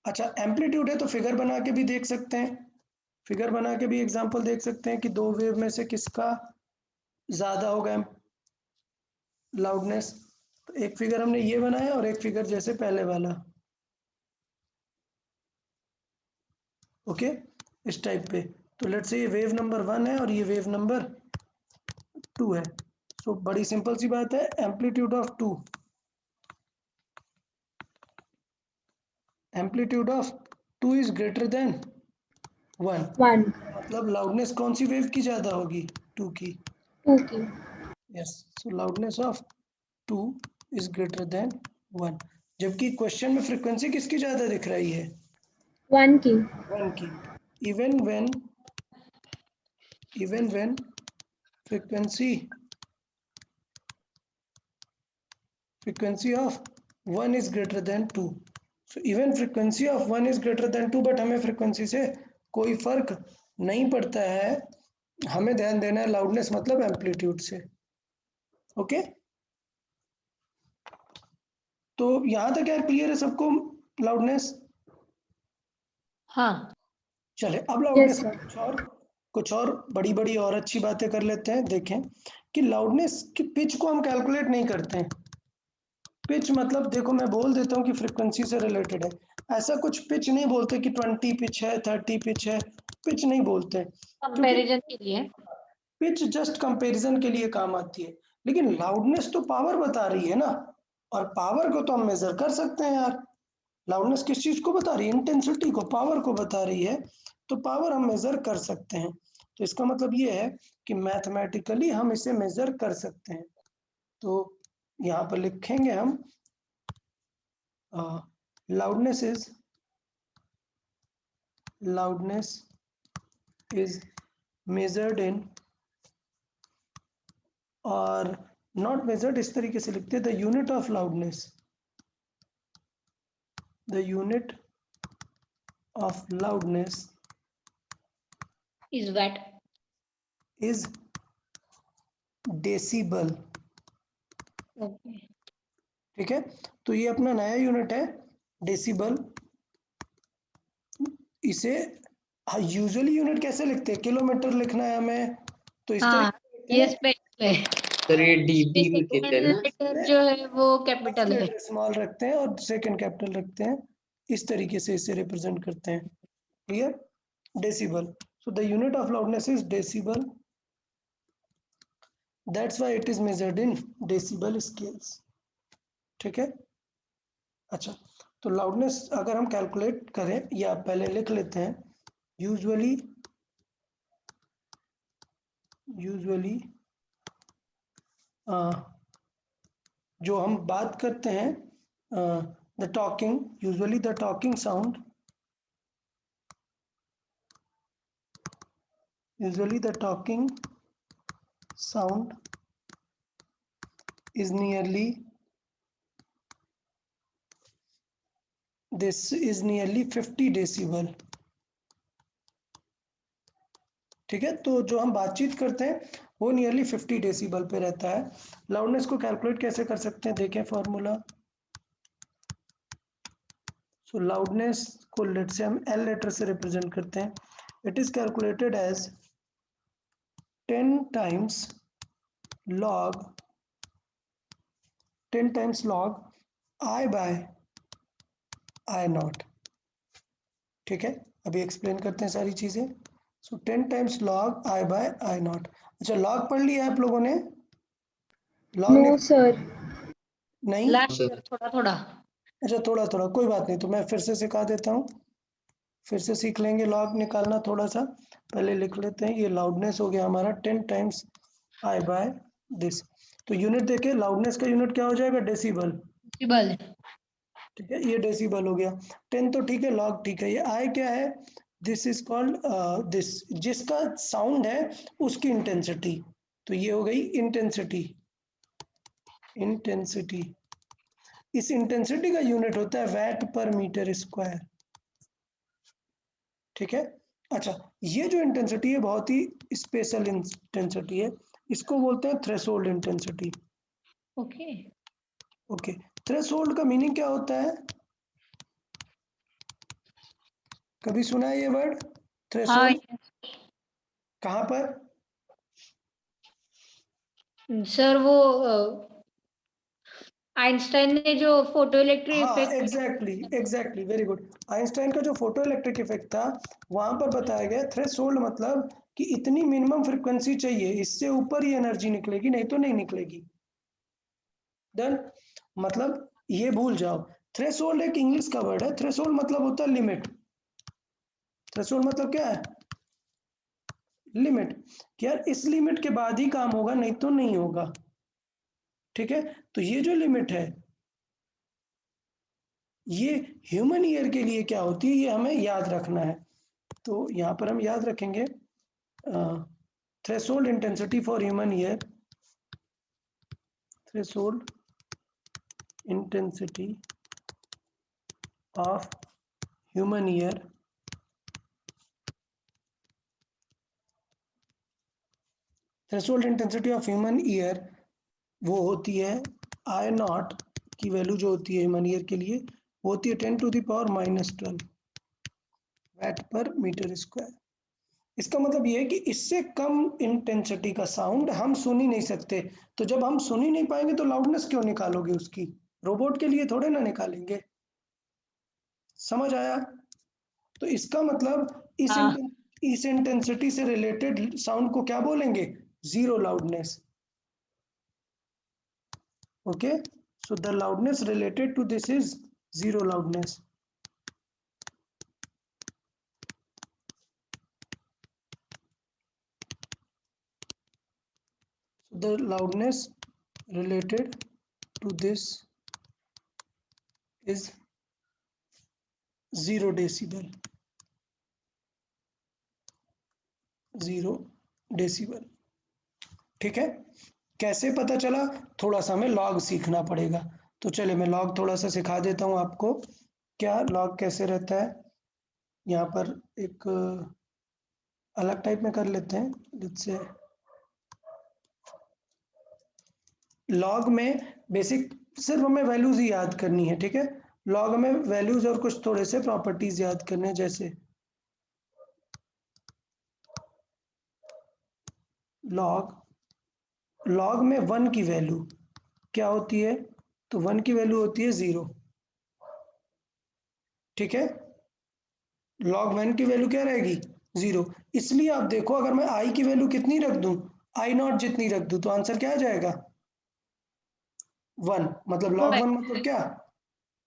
अच्छा, एम्पलीट्यूड है तो फिगर बना के भी देख सकते हैं, फिगर बना के भी एग्जांपल देख सकते हैं कि दो वेव में से किसका ज्यादा होगा लाउडनेस। तो एक फिगर हमने ये बनाया और एक फिगर जैसे पहले वाला, ओके, इस टाइप पे। तो लेट्स से ये वेव नंबर 1 है और ये वेव नंबर 2 है। सो बड़ी सिंपल सी बात है, amplitude of 2, amplitude of 2 is greater than 1। 1, मतलब लाउडनेस कौन सी वेव की ज्यादा होगी? 2 की। 2 की। Yes, so loudness of 2 is greater than 1, जबकि क्वेश्चन में फ्रीक्वेंसी किसकी ज्यादा दिख रही है? 1 की। 1 की। even when frequency of 1 is greater than 2, so even frequency of 1 is greater than 2, but हमें फ्रीक्वेंसी से कोई फर्क नहीं पड़ता है, हमें ध्यान देना है लाउडनेस मतलब एम्पलीट्यूड से। ओके, तो यहां तक यार क्लियर है सबको लाउडनेस? हाँ। चले अब Yes, लाउडनेस sir. कुछ और बड़ी बड़ी और अच्छी बातें कर लेते हैं। देखें कि लाउडनेस की पिच को हम कैलकुलेट नहीं करते हैं। पिच मतलब देखो मैं बोल देता हूँ कि फ्रीक्वेंसी से रिलेटेड है, ऐसा कुछ पिच नहीं बोलते कि 20 पिच है 30 पिच है, पिच नहीं बोलते, क्योंकि कंपैरिजन के लिए। पिच जस्ट कंपैरिजन के लिए काम आती है। लेकिन लाउडनेस तो पावर बता रही है ना, और पावर को तो हम मेजर कर सकते हैं यार। लाउडनेस किस चीज को बता रही है? इंटेंसिटी को, पावर को बता रही है, तो पावर हम मेजर कर सकते हैं। तो इसका मतलब ये है कि मैथमेटिकली हम इसे मेजर कर सकते हैं। तो यहाँ पर लिखेंगे हम loudness is measured in, और not measured इस तरीके से लिखते हैं, the unit of loudness is watt. is decibel। ओके। ठीक है, तो ये अपना नया यूनिट है डेसिबल। इसे यूजुअली यूनिट कैसे लिखते हैं? किलोमीटर लिखना है हमें तो इस हाँ, ये स्पेशल है। सर ये डीबी में कहते हैं ना? लेटर जो है वो कैपिटल है। स्मॉल रखते हैं और सेकंड कैपिटल रखते हैं, इस तरीके से इसे रिप्रेजेंट करते हैं। Clear? Decibel. So the unit of loudness is decibel, that's why it is measured in decibel scales. ठीक है, अच्छा, तो लाउडनेस अगर हम कैलकुलेट करें या पहले लिख लेते हैं, यूजुअली जो हम बात करते हैं the talking sound is nearly 50 decibel. ठीक है, तो जो हम बातचीत करते हैं वो नियरली 50 डेसिबल पे रहता है। लाउडनेस को कैलकुलेट कैसे कर सकते हैं? देखें फॉर्मूला। सो लाउडनेस को लेट से हम एल लेटर से रिप्रेजेंट करते हैं। It is calculated as 10 times log I by I not. ठीक है, अभी एक्सप्लेन करते हैं सारी चीजें। So 10 times log I by I not. अच्छा, log पढ़ लिया आप लोगों ने? log No, sir. नहीं? लास्ट थोड़ा थोड़ा। अच्छा, थोड़ा थोड़ा, कोई बात नहीं, तो मैं फिर से सिखा देता हूँ, फिर से सीख लेंगे log निकालना। थोड़ा सा पहले लिख लेते हैं, ये लाउडनेस हो गया हमारा 10 टाइम्स I by दिस। तो यूनिट देखिए, लाउडनेस का यूनिट क्या हो जाएगा? डेसिबल। डेसिबल। ठीक है, ये डेसिबल हो गया। 10 तो ठीक है, लॉग ठीक है। ये आई क्या है? दिस इज कॉल्ड दिस, जिसका साउंड है उसकी इंटेंसिटी। तो ये हो गई इंटेंसिटी। इंटेंसिटी, इस इंटेंसिटी का यूनिट होता है वैट पर मीटर स्क्वायर। ठीक है। अच्छा, ये जो इंटेंसिटी है बहुत ही स्पेशल इंटेंसिटी है, इसको बोलते हैं threshold intensity. Okay. Okay, threshold का मीनिंग क्या होता है? कभी सुना है ये वर्ड हाँ, थ्रेशोल्ड? कहाँ पर? सर वो आइंस्टाइन ने जो फोटो इलेक्ट्रिक हाँ, effect, exactly, very good. Einstein का जो फोटो इलेक्ट्रिक इफेक्ट था, वहां पर बताया गया थ्रेशोल्ड मतलब कि इतनी मिनिमम फ्रीक्वेंसी चाहिए, इससे ऊपर ही एनर्जी निकलेगी, नहीं तो नहीं निकलेगी। डन। मतलब ये भूल जाओ, थ्रेशोल्ड एक इंग्लिश का वर्ड है। थ्रेशोल्ड मतलब होता है लिमिट। थ्रेशोल्ड मतलब क्या है? लिमिट। कि यार इस लिमिट के बाद ही काम होगा, नहीं तो नहीं होगा। ठीक है, तो ये जो लिमिट है, ये ह्यूमन ईयर के लिए क्या होती है, ये हमें याद रखना है। तो यहाँ पर हम याद रखेंगे threshold intensity for human ear, threshold intensity of human year threshold intensity of human year वो होती है आई नॉट की वैल्यू जो होती है ह्यूमन ईयर के लिए, वो होती है 10⁻⁻12 वैट पर मीटर स्क्वायर। इसका मतलब ये है कि इससे कम इंटेंसिटी का साउंड हम सुन ही नहीं सकते। तो जब हम सुन ही नहीं पाएंगे तो लाउडनेस क्यों निकालोगे उसकी? रोबोट के लिए थोड़े ना निकालेंगे। समझ आया? तो इसका मतलब हाँ, इस इंटेंसिटी से रिलेटेड साउंड को क्या बोलेंगे? Zero loudness. Okay, so the loudness related to this is zero loudness. So the loudness related to this is 0 decibel. 0 decibel. ठीक है। कैसे पता चला? थोड़ा सा हमें लॉग सीखना पड़ेगा। तो चलिए मैं लॉग थोड़ा सा सिखा देता हूँ आपको। क्या लॉग कैसे रहता है? यहाँ पर एक अलग टाइप में कर लेते हैं, जिससे लॉग में बेसिक सिर्फ हमें वैल्यूज ही याद करनी है। ठीक है, लॉग में वैल्यूज और कुछ थोड़े से प्रॉपर्टीज याद करने हैं। जैसे लॉग में 1 की वैल्यू क्या होती है? तो 1 की वैल्यू होती है 0। ठीक है, लॉग 1 की वैल्यू क्या रहेगी? 0। इसलिए आप देखो, अगर मैं आई की वैल्यू कितनी रख दूं, आई नॉट जितनी रख दूं, तो आंसर क्या आ जाएगा? 1। मतलब लॉग 1 मतलब क्या?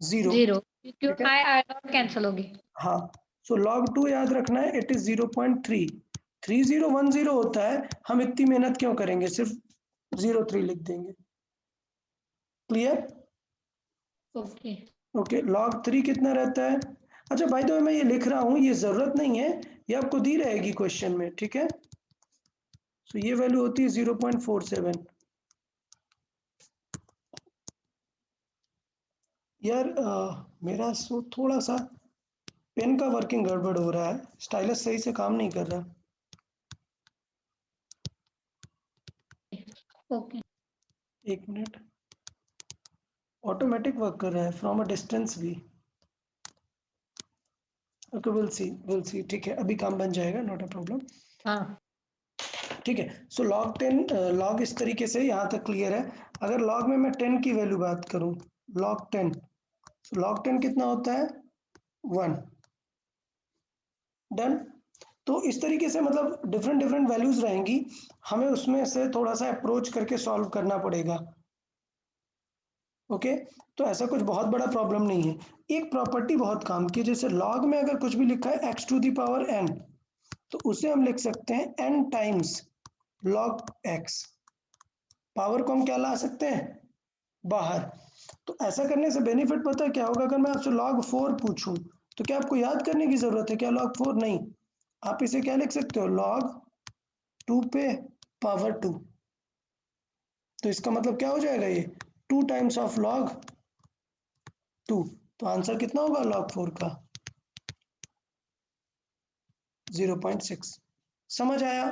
0। 0, क्यों ठीक है, आई नॉट कैंसिल होगी। हाँ। सो log 2 याद रखना है, इट इज 0.3। 3010 होता है, हम इतनी मेहनत क्यों करेंगे, सिर्फ 03 लिख देंगे। क्लियर? ओके। ओके, log 3 कितना रहता है? अच्छा भाई, तो मैं ये लिख रहा हूँ, ये जरूरत नहीं है, ये आपको दी रहेगी क्वेश्चन में। ठीक है, सो ये वैल्यू होती है 0.47। यार मेरा थोड़ा सा पेन का वर्किंग गड़बड़ हो रहा है, स्टाइलस सही से काम नहीं कर रहा। ओके। एक मिनट, ऑटोमेटिक वर्क कर रहा है फ्रॉम अ डिस्टेंस भी। Okay, will see. ठीक है, अभी काम बन जाएगा, नॉट अ प्रॉब्लम। हाँ, ठीक है, सो log 10, log इस तरीके से यहाँ तक क्लियर है। अगर log में मैं 10 की वैल्यू बात करूँ, log 10, so log 10 कितना होता है? 1। डन। तो इस तरीके से मतलब डिफरेंट डिफरेंट वैल्यूज रहेंगी, हमें उसमें से थोड़ा सा अप्रोच करके सॉल्व करना पड़ेगा। ओके, तो ऐसा कुछ बहुत बड़ा प्रॉब्लम नहीं है। एक प्रॉपर्टी बहुत काम की है, जैसे log में अगर कुछ भी लिखा है x⁴n, तो उसे हम लिख सकते हैं n times log x। Power को हम क्या ला सकते हैं? बाहर। तो ऐसा करने से बेनिफिट पता है क्या होगा? अगर मैं आपसे log 4 पूछूं तो क्या आपको याद करने की जरूरत है क्या log 4? नहीं, आप इसे क्या लिख सकते हो? log 2 पे पावर 2। तो इसका मतलब क्या हो जाएगा? ये 2 टाइम्स ऑफ log 2। तो आंसर कितना होगा log 4 का? 0.6। समझ आया?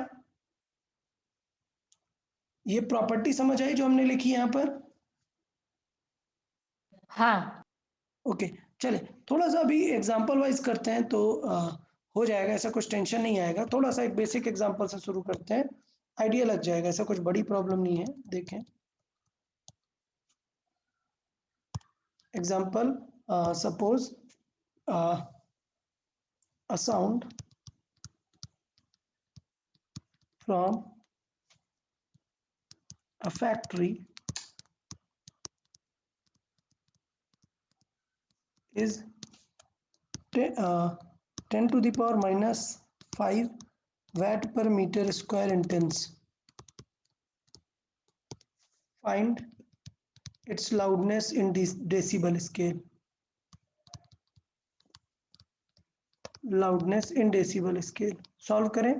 ये प्रॉपर्टी समझ आई जो हमने लिखी यहाँ पर? हाँ ओके, चले थोड़ा सा अभी एग्जांपल वाइज करते हैं तो हो जाएगा, ऐसा कुछ टेंशन नहीं आएगा। थोड़ा सा एक बेसिक एग्जांपल से शुरू करते हैं, आइडिया लग जाएगा, ऐसा कुछ बड़ी प्रॉब्लम नहीं है। देखें example, suppose a sound from a factory is 10 to the power minus 5 watt per meter square intense. Find its loudness in decibel scale. Loudness in decibel scale. Solve करें।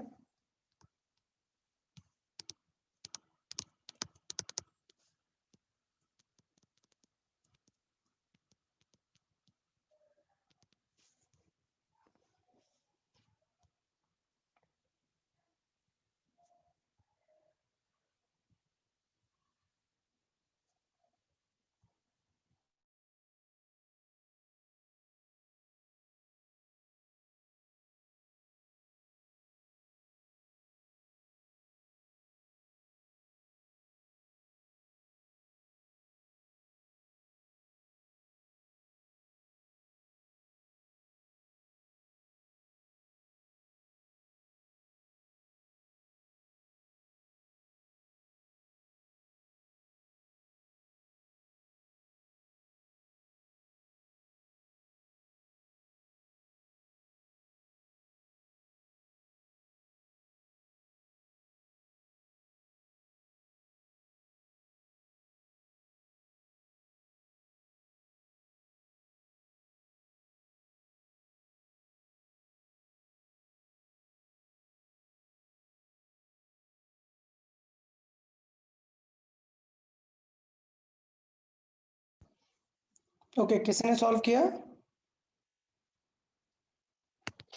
ओके, किसने सॉल्व किया?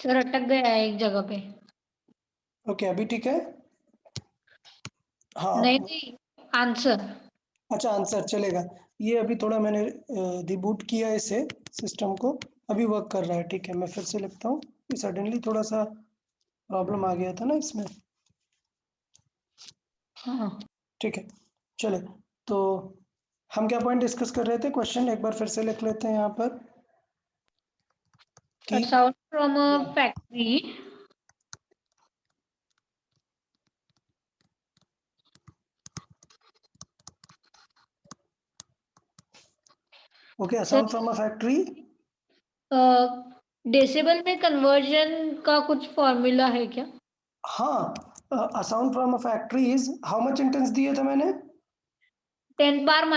Sir अटक गया है एक जगह पे। Okay, अभी ठीक है? हाँ, नहीं नहीं, आंसर। अच्छा आंसर चलेगा। ये अभी थोड़ा मैंने रिबूट किया इसे, सिस्टम को, अभी वर्क कर रहा है। ठीक है, मैं फिर से लिखता हूँ। सडनली थोड़ा सा प्रॉब्लम आ गया था ना इसमें। हाँ ठीक है, चले तो हम क्या पॉइंट डिस्कस कर रहे थे? क्वेश्चन एक बार फिर से लिख लेते हैं यहाँ पर A कि sound from a factory okay, sir, sound from a factory. Decibel में कन्वर्जन का कुछ फॉर्मूला है क्या? हाँ, a sound from a factory is how much intense दिया था मैंने? 10⁻⁵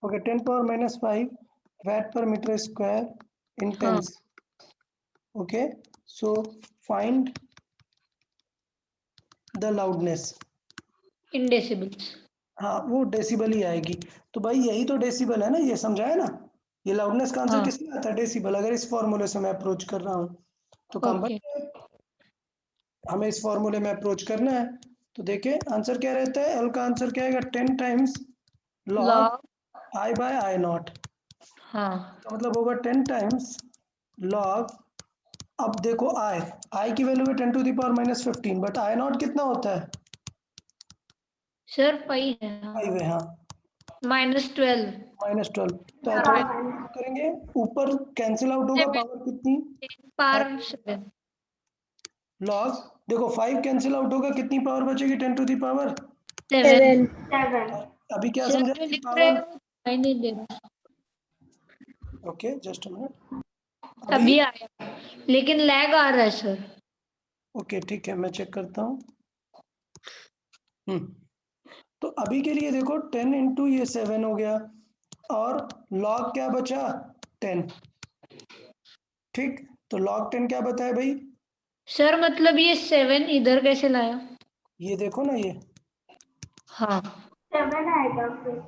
okay, 10⁻⁵ watt per meter square हाँ intense. Okay, so find the loudness. In decibels. हाँ, वो डेसिबल ही आएगी। तो भाई यही तो डेसिबल है ना, ये समझाया ना? ये लाउडनेस का आंसर हाँ किसमें आता है? डेसिबल। अगर इस फॉर्मूले से मैं अप्रोच कर रहा हूँ तो काम बन ओके। गया। हमें इस फॉर्मूले में अप्रोच करना है। तो देखिए आंसर क्या रहता है? एल का आंसर क्या आएगा? 10 times log log. I by I not. हाँ तो मतलब होगा 10 टाइम्स लॉग। अब देखो आई की वैल्यू है 10 to the power minus 15, but I not कितना होता है? सर 5 है। फाइव है, हाँ, -12। -12। तो थोड़ा करेंगे, ऊपर कैंसिल आउट होगा, पावर कितनी? 10⁻⁷ लॉग, देखो 5 कैंसिल आउट होगा, कितनी पावर बचेगी? 10 टू द पावर। 7। 7. 7. अभी क्या सर समझा जो लिख रहे पावर? हो दिखाई नहीं दे रहा। Okay, just a minute. अभी अभी आया लेकिन लैग आ रहा है सर। ओके, ठीक है, मैं चेक करता हूँ। तो अभी के लिए देखो 10 इंटू ये 7 हो गया, और log क्या बचा 10। ठीक, तो log 10 क्या बताया भाई? सर मतलब ये 7 इधर कैसे लाया? ये देखो ना, ये हाँ 7 आएगा फिर।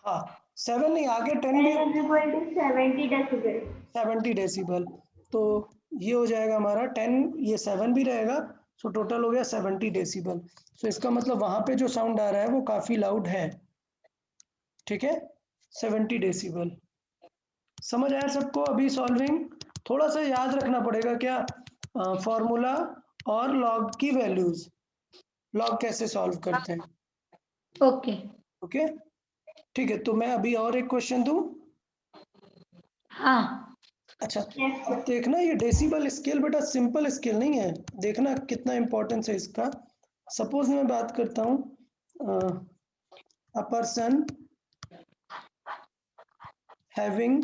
हाँ 7 नहीं, आगे 10 भी 10 is equal to 70 decibel. 70 decibel. तो ये हो जाएगा हमारा 10, ये 7 भी रहेगा, सो टोटल हो गया 70 डेसिबल। सो इसका मतलब वहां पे जो साउंड आ रहा है वो काफी लाउड है। ठीक है, 70 डेसिबल। समझ आया सबको? अभी सॉल्विंग थोड़ा सा याद रखना पड़ेगा क्या, फॉर्मूला और लॉग की वैल्यूज, लॉग कैसे सॉल्व करते हैं। ओके। ओके, ठीक है, तो मैं अभी और एक क्वेश्चन दूं। हाँ अच्छा, Yes, अब sir. देखना ये डेसिबल स्केल बेटा सिंपल स्केल नहीं है, देखना कितना इंपॉर्टेंस है इसका। सपोज मैं बात करता हूँ a person having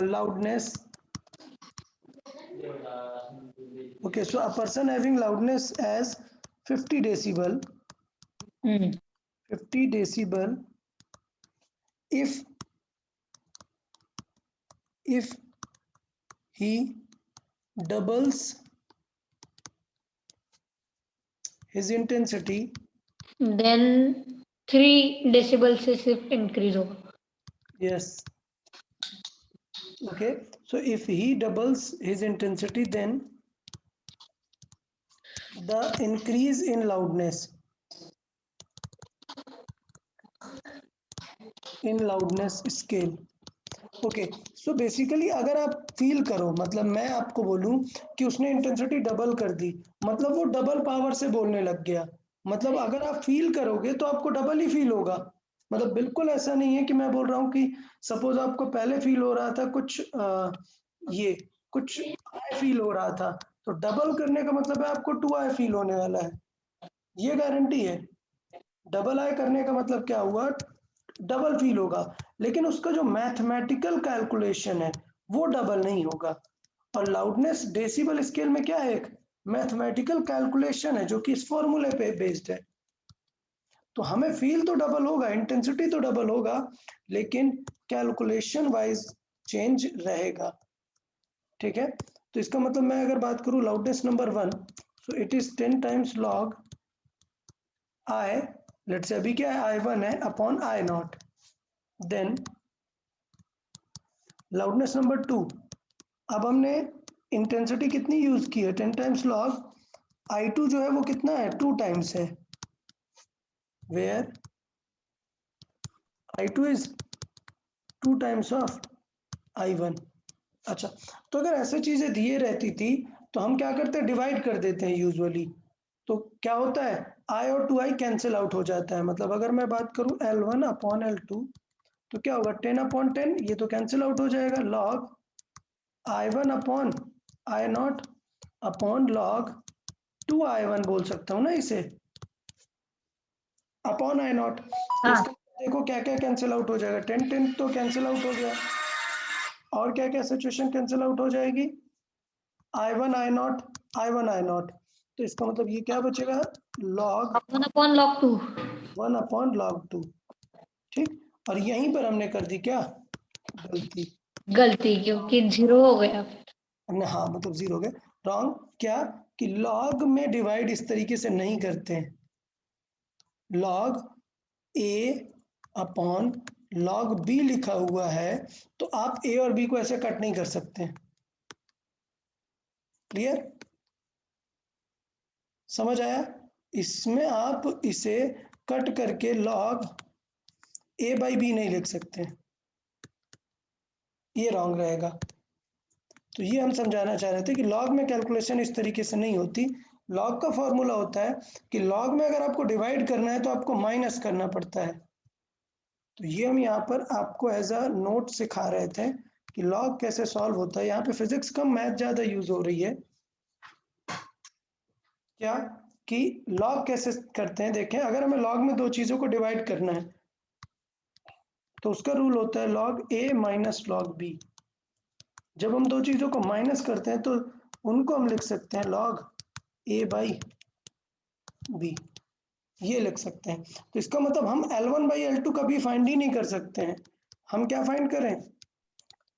loudness. Okay, so a person having loudness as 50 decibel, 50 decibel, if he doubles his intensity, then 3 decibel से सिर्फ इंक्रीज होगा। yes, okay, so if he doubles his intensity, then the increase in loudness scale. Okay, so basically अगर आप feel करो, मतलब मैं आपको बोलूं कि उसने इंटेंसिटी डबल कर दी, मतलब वो डबल पावर से बोलने लग गया, मतलब अगर आप फील करोगे तो आपको डबल ही फील होगा। मतलब बिल्कुल ऐसा नहीं है कि मैं बोल रहा हूँ कि सपोज आपको पहले फील हो रहा था कुछ ये कुछ आई फील हो रहा था, तो डबल करने का मतलब है आपको 2 आई फील होने वाला है, ये गारंटी है। डबल आई करने का मतलब क्या हुआ, डबल फील होगा, लेकिन उसका जो मैथमेटिकल कैलकुलेशन है वो डबल नहीं होगा। और लाउडनेस डेसिबल स्केल में क्या है, एक मैथमेटिकल कैलकुलेशन है जो कि इस फॉर्मूले पे बेस्ड है। तो हमें फील तो डबल होगा, इंटेंसिटी तो डबल होगा, लेकिन कैलकुलेशन वाइज चेंज रहेगा। ठीक है, तो इसका मतलब मैं अगर बात करूं loudness number 1, so it is 10 times log I, let's say अभी क्या है I1 है upon I0। Then loudness number 2, अब हमने इंटेंसिटी कितनी यूज की है, 10 टाइम्स लॉग I2 जो है वो कितना है 2 टाइम्स है, where I2 is 2 times of I1। अच्छा, तो अगर ऐसे चीजें दिए रहती थी तो हम क्या करते हैं, डिवाइड कर देते हैं यूजुअली। तो क्या होता है, I और 2I कैंसिल आउट हो जाता है, मतलब अगर मैं बात करूं L1 अपॉन L2, तो क्या होगा 10 अपॉन 10, ये तो कैंसिल आउट हो जाएगा, log I1 upon I0 upon log 2I1 बोल सकता हूँ ना इसे, अपॉन I0। तो हाँ इसका देखो क्या क्या कैंसिल आउट हो जाएगा, 10 10 तो कैंसिल आउट हो गया, और क्या क्या सिचुएशन कैंसिल आउट हो जाएगी, I1 I0 I1 I0। तो इसका मतलब ये क्या बचेगा, log 1 upon log 2। 1 upon log 2। ठीक, और यहीं पर हमने कर दी क्या, गलती, गलती क्योंकि 0 हो गया। हमने हाँ मतलब 0 हो गया, रॉन्ग क्या, कि लॉग में डिवाइड इस तरीके से नहीं करते हैं, लॉग ए अपॉन लॉग बी लिखा हुआ है, तो आप ए और बी को ऐसे कट नहीं कर सकते। क्लियर, समझ आया? इसमें आप इसे कट करके लॉग ए बाई बी नहीं लिख सकते, ये रॉन्ग रहेगा। तो ये हम समझाना चाह रहे थे कि लॉग में कैलकुलेशन इस तरीके से नहीं होती। लॉग का फॉर्मूला होता है कि लॉग में अगर आपको डिवाइड करना है तो आपको माइनस करना पड़ता है। तो ये हम यहाँ पर आपको एज अ नोट सिखा रहे थे कि लॉग कैसे सॉल्व होता है। यहाँ पे फिजिक्स कम मैथ ज्यादा यूज हो रही है, क्या कि लॉग कैसे करते हैं। देखें, अगर हमें लॉग में दो चीजों को डिवाइड करना है तो उसका रूल होता है लॉग ए माइनस लॉग बी। जब हम दो चीजों को माइनस करते हैं तो उनको हम लिख सकते हैं लॉग ए बाई बी। ये लिख सकते हैं। तो इसका मतलब हम L1 बाई L2 कभी फाइंड ही नहीं कर सकते हैं। हम क्या फाइंड करें?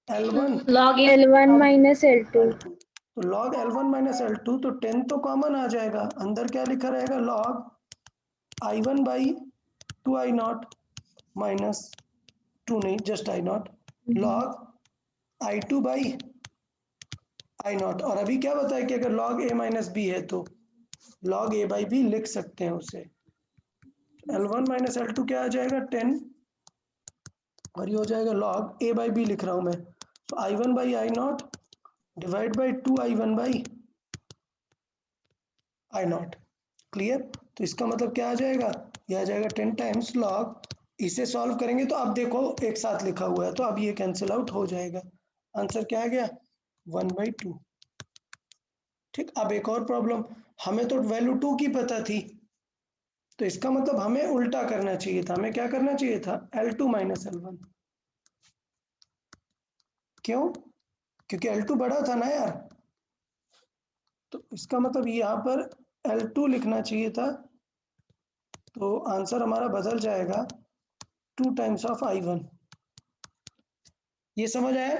L1 log a L1 minus L2. तो log L1 माइनस L2, तो 10 तो कॉमन आ जाएगा, अंदर क्या लिखा रहेगा? log I1 by 2I0 minus 2 नहीं, just I0 log I2 by I0। और अभी क्या बताया कि अगर log a माइनस b है तो log a बाई b लिख सकते हैं उसे। L1 माइनस L2 क्या आ जाएगा? 10, और ये हो जाएगा log a बाई b लिख रहा हूं मैं, तो I1 by I0 divide by 2I1 by I0। Clear? तो इसका मतलब क्या आ जाएगा? ये आ जाएगा 10 टाइम्स log, इसे सॉल्व करेंगे तो अब देखो एक साथ लिखा हुआ है तो अब ये कैंसिल आउट हो जाएगा। आंसर क्या आ गया? 1/2। ठीक, अब एक और प्रॉब्लम, हमें तो वैल्यू 2 की पता थी, तो इसका मतलब हमें उल्टा करना चाहिए था। हमें क्या करना चाहिए था? L2 minus L1। क्यों? क्योंकि L2 बड़ा था ना यार, तो इसका मतलब यहाँ पर L2 लिखना चाहिए था, तो आंसर हमारा बदल जाएगा 2 टाइम्स ऑफ I1। ये समझ आया?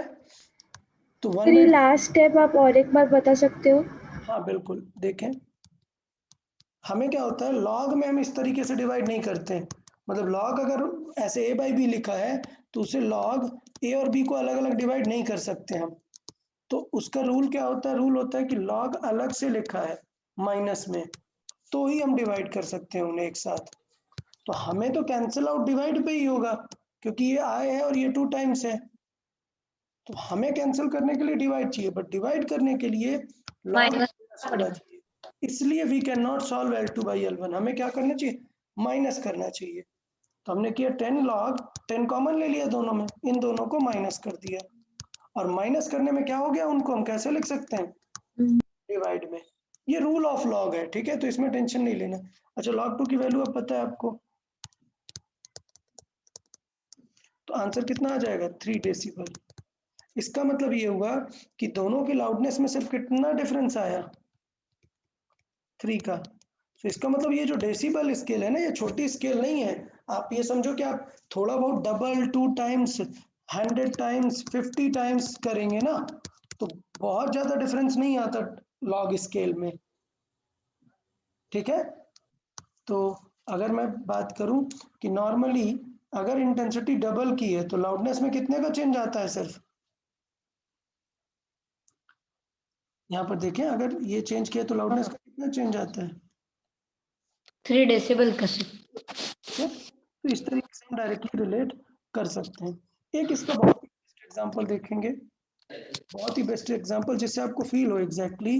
तो फिर 1 ये बाई, लास्ट स्टेप आप और एक बार बता सकते हो? हाँ बिल्कुल, देखें हमें क्या होता है, लॉग में हम इस तरीके से डिवाइड नहीं करते हैं। मतलब लॉग अगर ऐसे a बाई बी लिखा है तो उसे लॉग a और b को अलग अलग डिवाइड नहीं कर सकते हम। तो उसका रूल क्या होता है? रूल होता है कि लॉग अलग से लिखा है माइनस में तो ही हम डिवाइड कर सकते हैं उन्हें एक साथ। तो हमें तो कैंसिल आउट डिवाइड पे ही होगा, क्योंकि ये i है और ये 2 टाइम्स है, तो हमें कैंसिल करने के लिए डिवाइड चाहिए, बट डिवाइड करने के लिए लॉग minus होना चाहिए। इसलिए we can not solve L2 by L1। हमें क्या करना चाहिए? माइनस करना चाहिए। तो हमने किया 10 log, 10 कॉमन ले लिया दोनों में, इन दोनों को माइनस कर दिया, और माइनस करने में क्या हो गया, उनको हम कैसे लिख सकते हैं? डिवाइड में। ये रूल ऑफ लॉग है, ठीक है, तो इसमें टेंशन नहीं लेना। अच्छा, log 2 की वैल्यू अब पता है आपको, तो आंसर कितना आ जाएगा? 3 डेसिबल। इसका मतलब ये हुआ कि दोनों की लाउडनेस में सिर्फ कितना डिफरेंस आया? 3 का। तो इसका मतलब ये जो डेसिबल स्केल है ना, ये छोटी स्केल नहीं है। आप ये समझो कि आप थोड़ा बहुत डबल, 2 टाइम्स, 100 टाइम्स, 50 टाइम्स करेंगे ना, तो बहुत ज्यादा डिफरेंस नहीं आता लॉग स्केल में। ठीक है, तो अगर मैं बात करूं कि नॉर्मली अगर इंटेंसिटी डबल की है तो लाउडनेस में कितने का चेंज आता है? सिर्फ यहाँ पर देखें, अगर ये चेंज किया तो लाउडनेस का कितना चेंज आता है? 3 decibel का से। ठीक है, तो इस तरीके से हम डायरेक्टली रिलेट कर सकते हैं। एक इसका बहुत ही बेस्ट एग्जांपल देखेंगे, बहुत ही बेस्ट एग्जांपल जिससे आपको फील हो एग्जैक्टली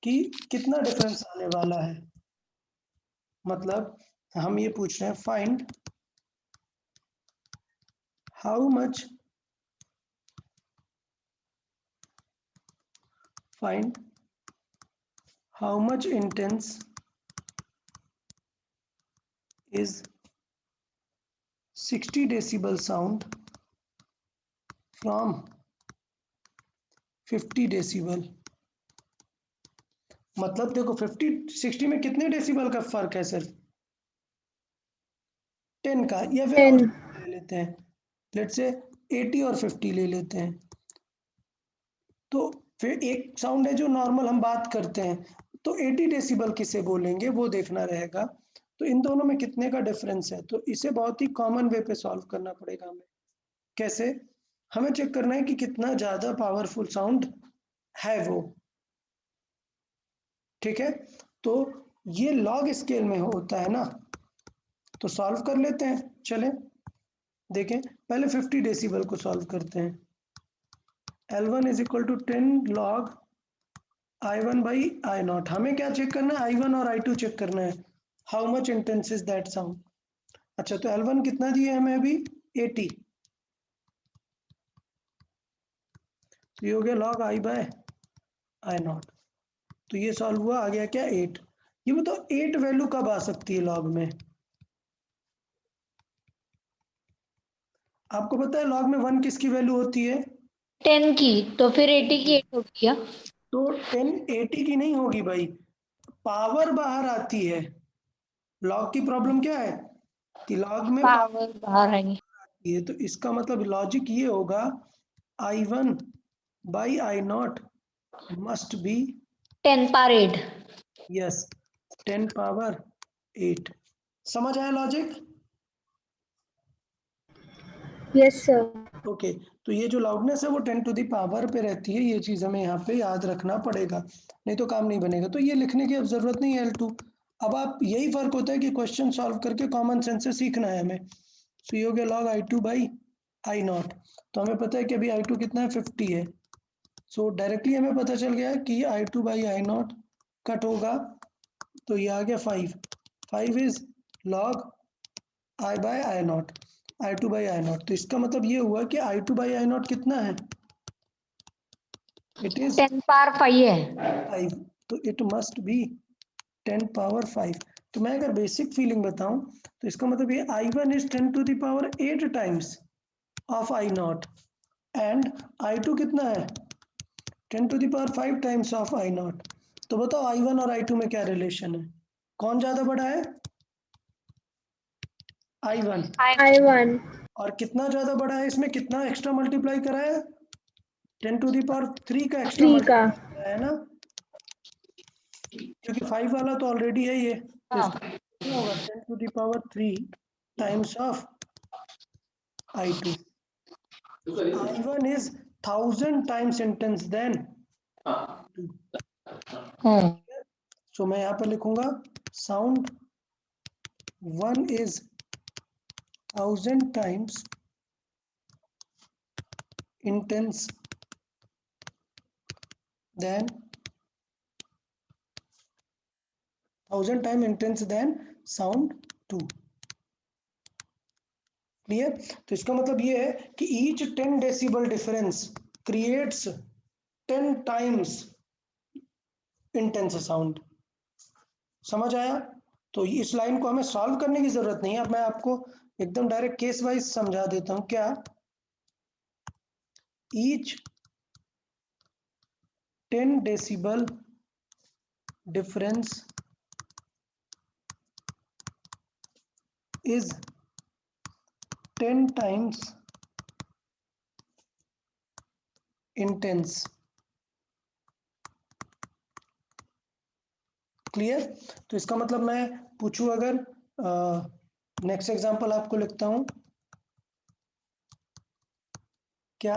कि कितना डिफरेंस आने वाला है। मतलब हम ये पूछ रहे हैं, find how much, find how much intense is 60 decibel sound from 50 decibel। मतलब देखो 50 60 में कितने डेसिबल का फर्क है? सिर्फ 10 का, या फिर और 10. ले लेते हैं, लेट्स से 80 और 50 ले लेते हैं। तो फिर एक साउंड है जो नॉर्मल हम बात करते हैं, तो 80 डेसिबल किसे बोलेंगे वो देखना रहेगा। तो इन दोनों में कितने का डिफरेंस है, तो इसे बहुत ही कॉमन वे पे सॉल्व करना पड़ेगा हमें। कैसे? हमें चेक करना है कि कितना ज्यादा पावरफुल साउंड है वो। ठीक है, तो ये लॉग स्केल में होता है ना, तो सॉल्व कर लेते हैं। चलें देखें, पहले 50 डेसिबल को सॉल्व करते हैं। L1 is equal to 10 log I1 by I0। हमें क्या चेक करना है? I1 और I2 चेक करना है, how much intense is that sound. अच्छा, तो L1 कितना दिया है हमें अभी? 80, तो ये हो गया log I बाय I0। तो ये सॉल्व हुआ, आ गया क्या? 8। ये बताओ 8 वैल्यू कब आ सकती है लॉग में? आपको पता है लॉग में 1 किसकी वैल्यू होती है? 10 की, तो फिर 80 की 8 हो गया। तो 10 80 की नहीं होगी भाई, पावर बाहर आती है, लॉग की प्रॉब्लम क्या है कि लॉग में पावर बाहर आएगी। ये, तो इसका मतलब लॉजिक ये होगा I1 by I0 must be 10 power 8। Yes 10 power 8। समझ आया लॉजिक? Yes sir. ओके तो ये जो लाउडनेस है वो 10 टू दी पावर पे रहती है, ये चीज हमें यहाँ पे याद रखना पड़ेगा, नहीं तो काम नहीं बनेगा। तो ये लिखने की अब जरूरत नहीं है L2। अब आप यही फर्क होता है कि क्वेश्चन सॉल्व करके कॉमन सेंस से सीखना है हमें। तो ये हो गया log I2 बाई I0। तो हमें पता है कि अभी I2 कितना है 50 है। सो डायरेक्टली हमें पता चल गया कि I2 बाई I0 कट होगा, तो ये आ गया 5 is log I by I0, I2 by I0। तो इसका मतलब ये हुआ कि I2 बाई I0 कितना है, इट इज 10 पावर 5 है। 5, तो इट मस्ट बी 10 पावर 5। तो मैं अगर बेसिक फीलिंग बताऊं तो इसका मतलब ये I1 इज 10 to the power 8 times of I0 and I2 कितना है 10 to the power 5 times of I0। तो बताओ I1 और I2 में क्या रिलेशन है, कौन ज्यादा बड़ा है I1। I1। और कितना ज्यादा बड़ा है, इसमें कितना एक्स्ट्रा मल्टीप्लाई करा है 10 टू द पावर 3 का एक्स्ट्रा 3 का। मल्टीप्लाई करा है ना, क्योंकि 5 वाला तो ऑलरेडी है ये, तो हाँ। इसका कितना होगा 10 to the power 3 times of I2। I1 is 1000 times intense than 2। So मैं यहाँ पर लिखूंगा sound 1 is 1000 times intense than 1000 times intense than sound 2। Clear? तो इसका मतलब ये है कि each 10 decibel difference creates 10 times intense sound। समझ आया? तो इस लाइन को हमें सॉल्व करने की जरूरत नहीं है, अब मैं आपको एकदम डायरेक्ट केस वाइज समझा देता हूं। क्या each 10 decibel difference is 10 times intense। Clear? तो इसका मतलब मैं पूछूं अगर, नेक्स्ट एग्जांपल आपको लिखता हूं, क्या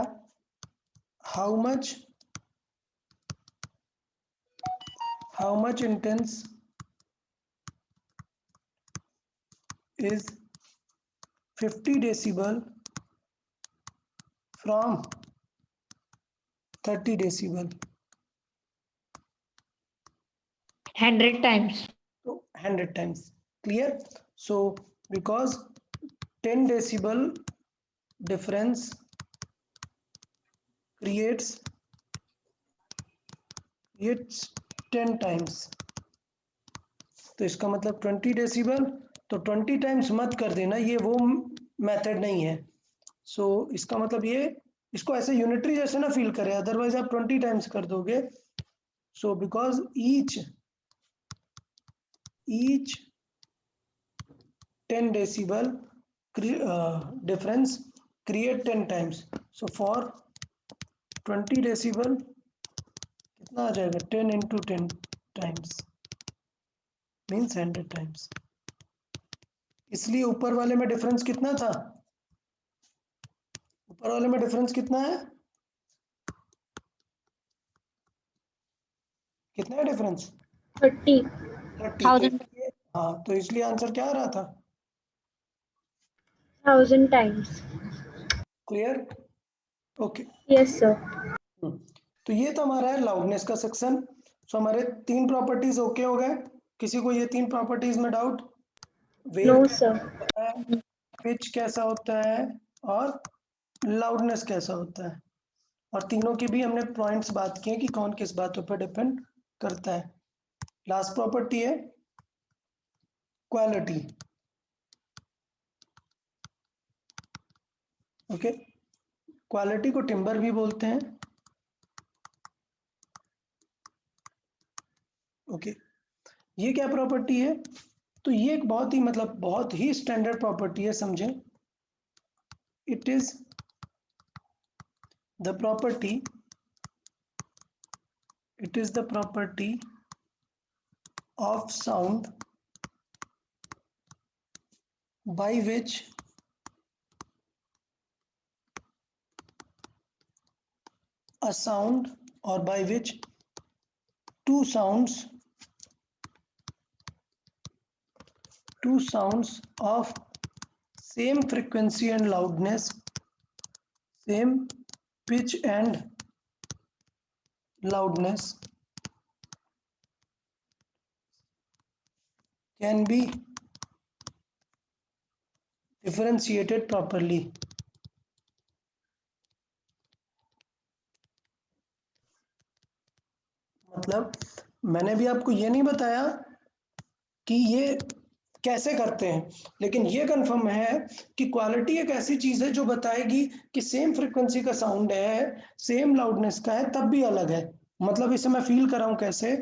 how much intense is 50 decibel from 30 decibel। 100 times। तो 100 times। Clear? So because 10 decibel difference creates 10 times, तो इसका मतलब 20 डेसिबल। तो 20 टाइम्स मत कर देना, ये वो मेथड नहीं है। सो इसका मतलब ये, इसको ऐसे यूनिटरी जैसे ना फील करें, अदरवाइज आप 20 टाइम्स कर दोगे। So because each 10 decibel difference create 10 times। so for 20 decibel कितना आ जाएगा 10 into 10 times means 100 times। इसलिए ऊपर वाले में डिफरेंस कितना था, ऊपर वाले में डिफरेंस कितना है, कितना है डिफरेंस 30 30। तो 1000। इसलिए, हाँ तो इसलिए आंसर क्या आ रहा था 1000 times. Clear? Okay. Yes sir. तो ये तो हमारा है लाउडनेस का सेक्शन। सो हमारे 3 प्रॉपर्टीज ओके हो गए। किसी को ये 3 प्रॉपर्टीज में डाउट? No wait sir. होता है, पिच कैसा होता है, और लाउडनेस कैसा होता है, और तीनों की भी हमने पॉइंट्स बात किए कि कौन किस बातों पर डिपेंड करता है। लास्ट प्रॉपर्टी है क्वालिटी। ओके, क्वालिटी को टिम्बर भी बोलते हैं। ओके, ये क्या प्रॉपर्टी है, तो ये एक बहुत ही मतलब बहुत ही स्टैंडर्ड प्रॉपर्टी है, समझें। It is the property of sound by which a sound or by which two sounds of same frequency and loudness, same pitch and loudness, can be differentiated properly. मतलब मैंने भी आपको ये नहीं बताया कि ये कैसे करते हैं, लेकिन ये कंफर्म है कि क्वालिटी एक ऐसी चीज है जो बताएगी कि सेम फ्रीक्वेंसी का साउंड है, सेम लाउडनेस का है, तब भी अलग है। मतलब इसे मैं फील कर रहा हूं कैसे,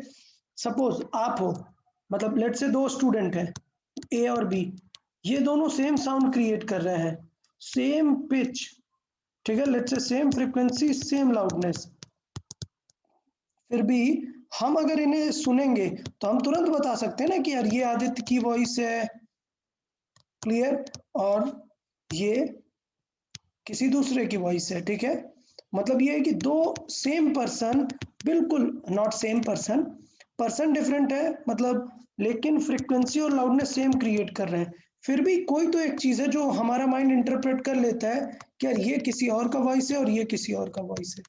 सपोज आप हो, मतलब लेट से दो स्टूडेंट हैं ए और बी, ये दोनों सेम साउंड क्रिएट कर रहे हैं, सेम पिच, ठीक है, लेट से सेम फ्रीक्वेंसी सेम लाउडनेस, फिर भी हम अगर इन्हें सुनेंगे तो हम तुरंत बता सकते हैं ना कि यार ये आदित्य की वॉइस है, क्लियर, और ये किसी दूसरे की वॉइस है, ठीक है। मतलब ये है कि दो सेम पर्सन, बिल्कुल not same person, person different है मतलब, लेकिन फ्रीक्वेंसी और लाउडनेस सेम क्रिएट कर रहे हैं, फिर भी कोई तो एक चीज है जो हमारा माइंड इंटरप्रेट कर लेता है कि यार ये किसी और का वॉइस है और ये किसी और का वॉइस है।